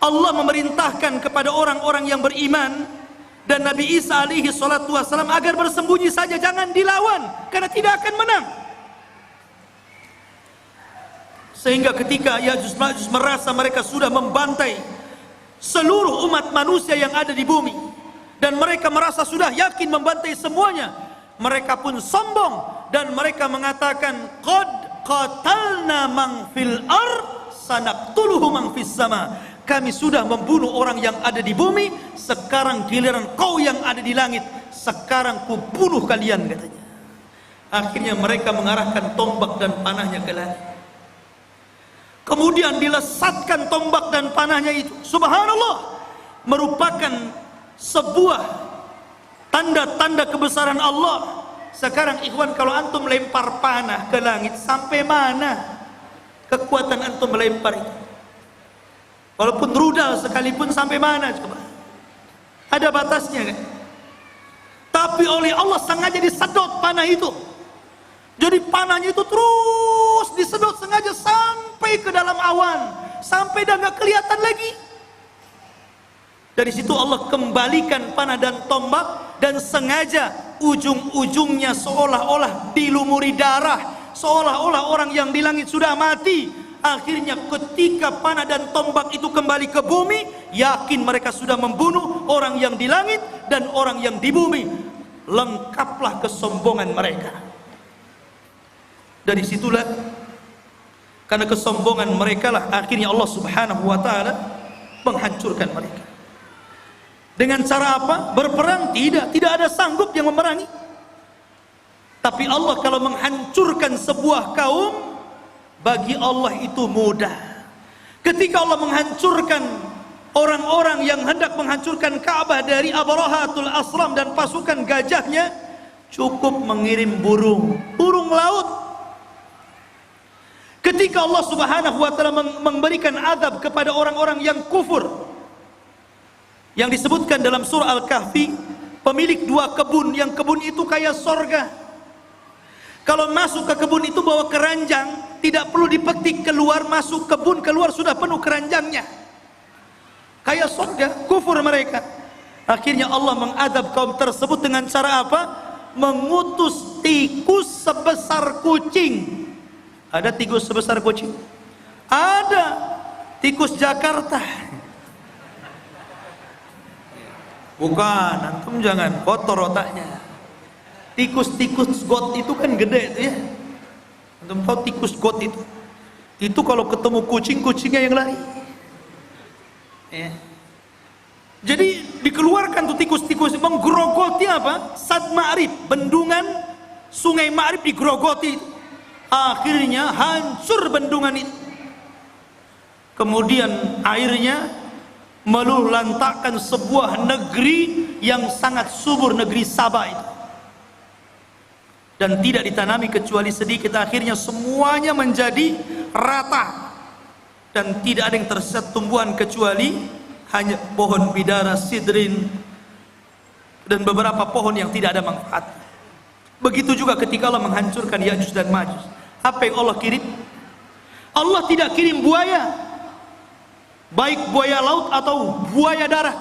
Allah memerintahkan kepada orang-orang yang beriman dan Nabi Isa alaihi salatu wassalam agar bersembunyi saja, jangan dilawan karena tidak akan menang. Sehingga ketika Ya'juj Ma'juj merasa mereka sudah membantai seluruh umat manusia yang ada di bumi, dan mereka merasa sudah yakin membantai semuanya, mereka pun sombong dan mereka mengatakan, qad qatalna man fil ard sanaqtuluhu man fis sama. Kami sudah membunuh orang yang ada di bumi, sekarang giliran kau yang ada di langit, sekarang ku bunuh kalian, katanya. Akhirnya mereka mengarahkan tombak dan panahnya ke langit. Kemudian dilesatkan tombak dan panahnya itu, subhanallah, merupakan sebuah tanda-tanda kebesaran Allah. Sekarang ikhwan, kalau antum lempar panah ke langit, sampai mana kekuatan antum melempar itu? Walaupun rudal sekalipun, sampai mana coba? Ada batasnya kan? Tapi oleh Allah sengaja disedot panah itu. Jadi panahnya itu terus disedot sengaja sampai ke dalam awan, sampai dah nggak kelihatan lagi. Dari situ Allah kembalikan panah dan tombak, dan sengaja ujung-ujungnya seolah-olah dilumuri darah, seolah-olah orang yang di langit sudah mati. Akhirnya ketika panah dan tombak itu kembali ke bumi, yakin mereka sudah membunuh orang yang di langit dan orang yang di bumi. Lengkaplah kesombongan mereka. Dari situlah, karena kesombongan mereka lah akhirnya Allah Subhanahu wa taala menghancurkan mereka. Dengan cara apa? Berperang? Tidak ada sanggup yang memerangi. Tapi Allah kalau menghancurkan sebuah kaum, bagi Allah itu mudah. Ketika Allah menghancurkan orang-orang yang hendak menghancurkan Ka'bah dari Abrahatul Asram dan pasukan gajahnya, cukup mengirim burung laut. Ketika Allah Subhanahu wa taala memberikan azab kepada orang-orang yang kufur, yang disebutkan dalam surah Al-Kahfi, pemilik 2 kebun, yang kebun itu kayak sorga. Kalau masuk ke kebun itu bawa keranjang, tidak perlu dipetik, keluar, masuk kebun, keluar sudah penuh keranjangnya. Kayak sorga, kufur mereka. Akhirnya Allah mengadab kaum tersebut dengan cara apa? Mengutus tikus sebesar kucing. Ada tikus sebesar kucing? Ada. Tikus Jakarta. Bukan, antum jangan kotor otaknya. Tikus-tikus got itu kan gede itu ya. Antum tahu tikus got itu? Itu kalau ketemu kucing, kucingnya yang lari. Ya. Jadi dikeluarkan tuh tikus-tikus menggerogoti apa? Sad Ma'rib, bendungan Sungai Ma'rib digerogoti. Akhirnya hancur bendungan itu. Kemudian airnya meluluh lantakkan sebuah negeri yang sangat subur, negeri Sabah itu. Dan tidak ditanami kecuali sedikit. Akhirnya semuanya menjadi rata dan tidak ada yang tersisa tumbuhan kecuali hanya pohon bidara, sidrin, dan beberapa pohon yang tidak ada manfaat. Begitu juga ketika Allah menghancurkan Ya'juj dan Ma'juj. Apa yang Allah kirim? Allah tidak kirim buaya, baik buaya laut atau buaya darat.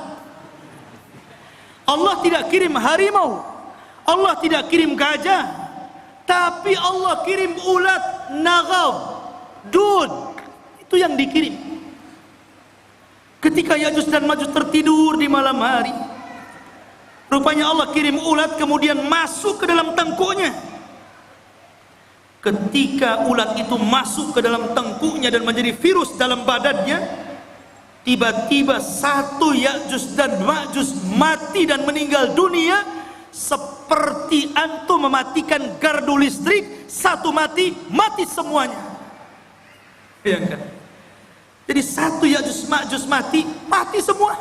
Allah tidak kirim harimau, Allah tidak kirim gajah, tapi Allah kirim ulat nagab, dud. Itu yang dikirim. Ketika Ya'juj dan Ma'juj tertidur di malam hari, rupanya Allah kirim ulat kemudian masuk ke dalam tengkuknya. Ketika ulat itu masuk ke dalam tengkuknya dan menjadi virus dalam badannya, tiba-tiba satu Ya'juj dan Ma'juj mati dan meninggal dunia. Seperti antum mematikan gardu listrik, satu mati, mati semuanya. Ya kan? Jadi satu Ya'juj Ma'juj mati, mati semua.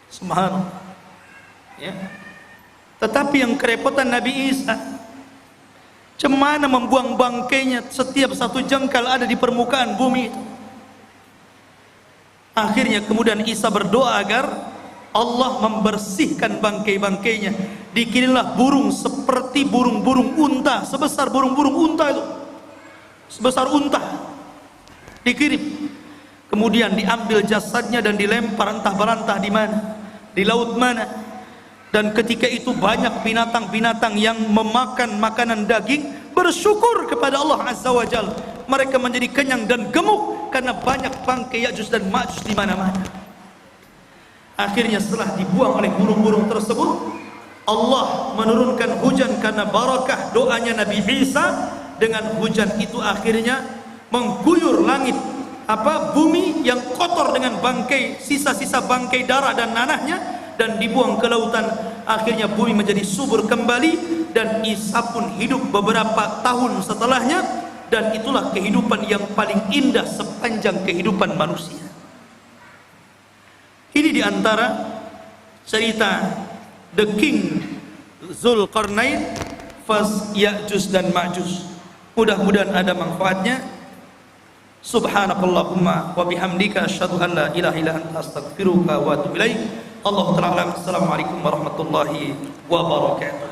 Subhanallah. Ya. Tetapi yang kerepotan Nabi Isa, cemana membuang bangkainya setiap satu jengkal ada di permukaan bumi itu. Akhirnya kemudian Isa berdoa agar Allah membersihkan bangkai-bangkainya. Dikirimlah burung seperti burung-burung unta, sebesar burung-burung unta itu, sebesar unta, dikirim. Kemudian diambil jasadnya dan dilempar entah berantah di mana, di laut mana. Dan ketika itu banyak binatang-binatang yang memakan makanan daging bersyukur kepada Allah Azza wa Jalla. Mereka menjadi kenyang dan gemuk karena banyak bangkai Ya'juj dan Ma'juj di mana-mana. Akhirnya setelah dibuang oleh burung-burung tersebut, Allah menurunkan hujan karena barakah doanya Nabi Isa. Dengan hujan itu akhirnya mengguyur langit, bumi yang kotor dengan bangkai, sisa-sisa bangkai darah dan nanahnya, dan dibuang ke lautan. Akhirnya bumi menjadi subur kembali dan Isa pun hidup beberapa tahun setelahnya. Dan itulah kehidupan yang paling indah sepanjang kehidupan manusia. Ini diantara cerita The King Zulkarnain versus Ya'juj dan Ma'juj. Mudah-mudahan ada manfaatnya. Subhanakallahumma wa bihamdika asyhadu an la ilaha illa anta astaghfiruka wa atubu ilaik. Allahu ta'ala. Assalamualaikum warahmatullahi wabarakatuh.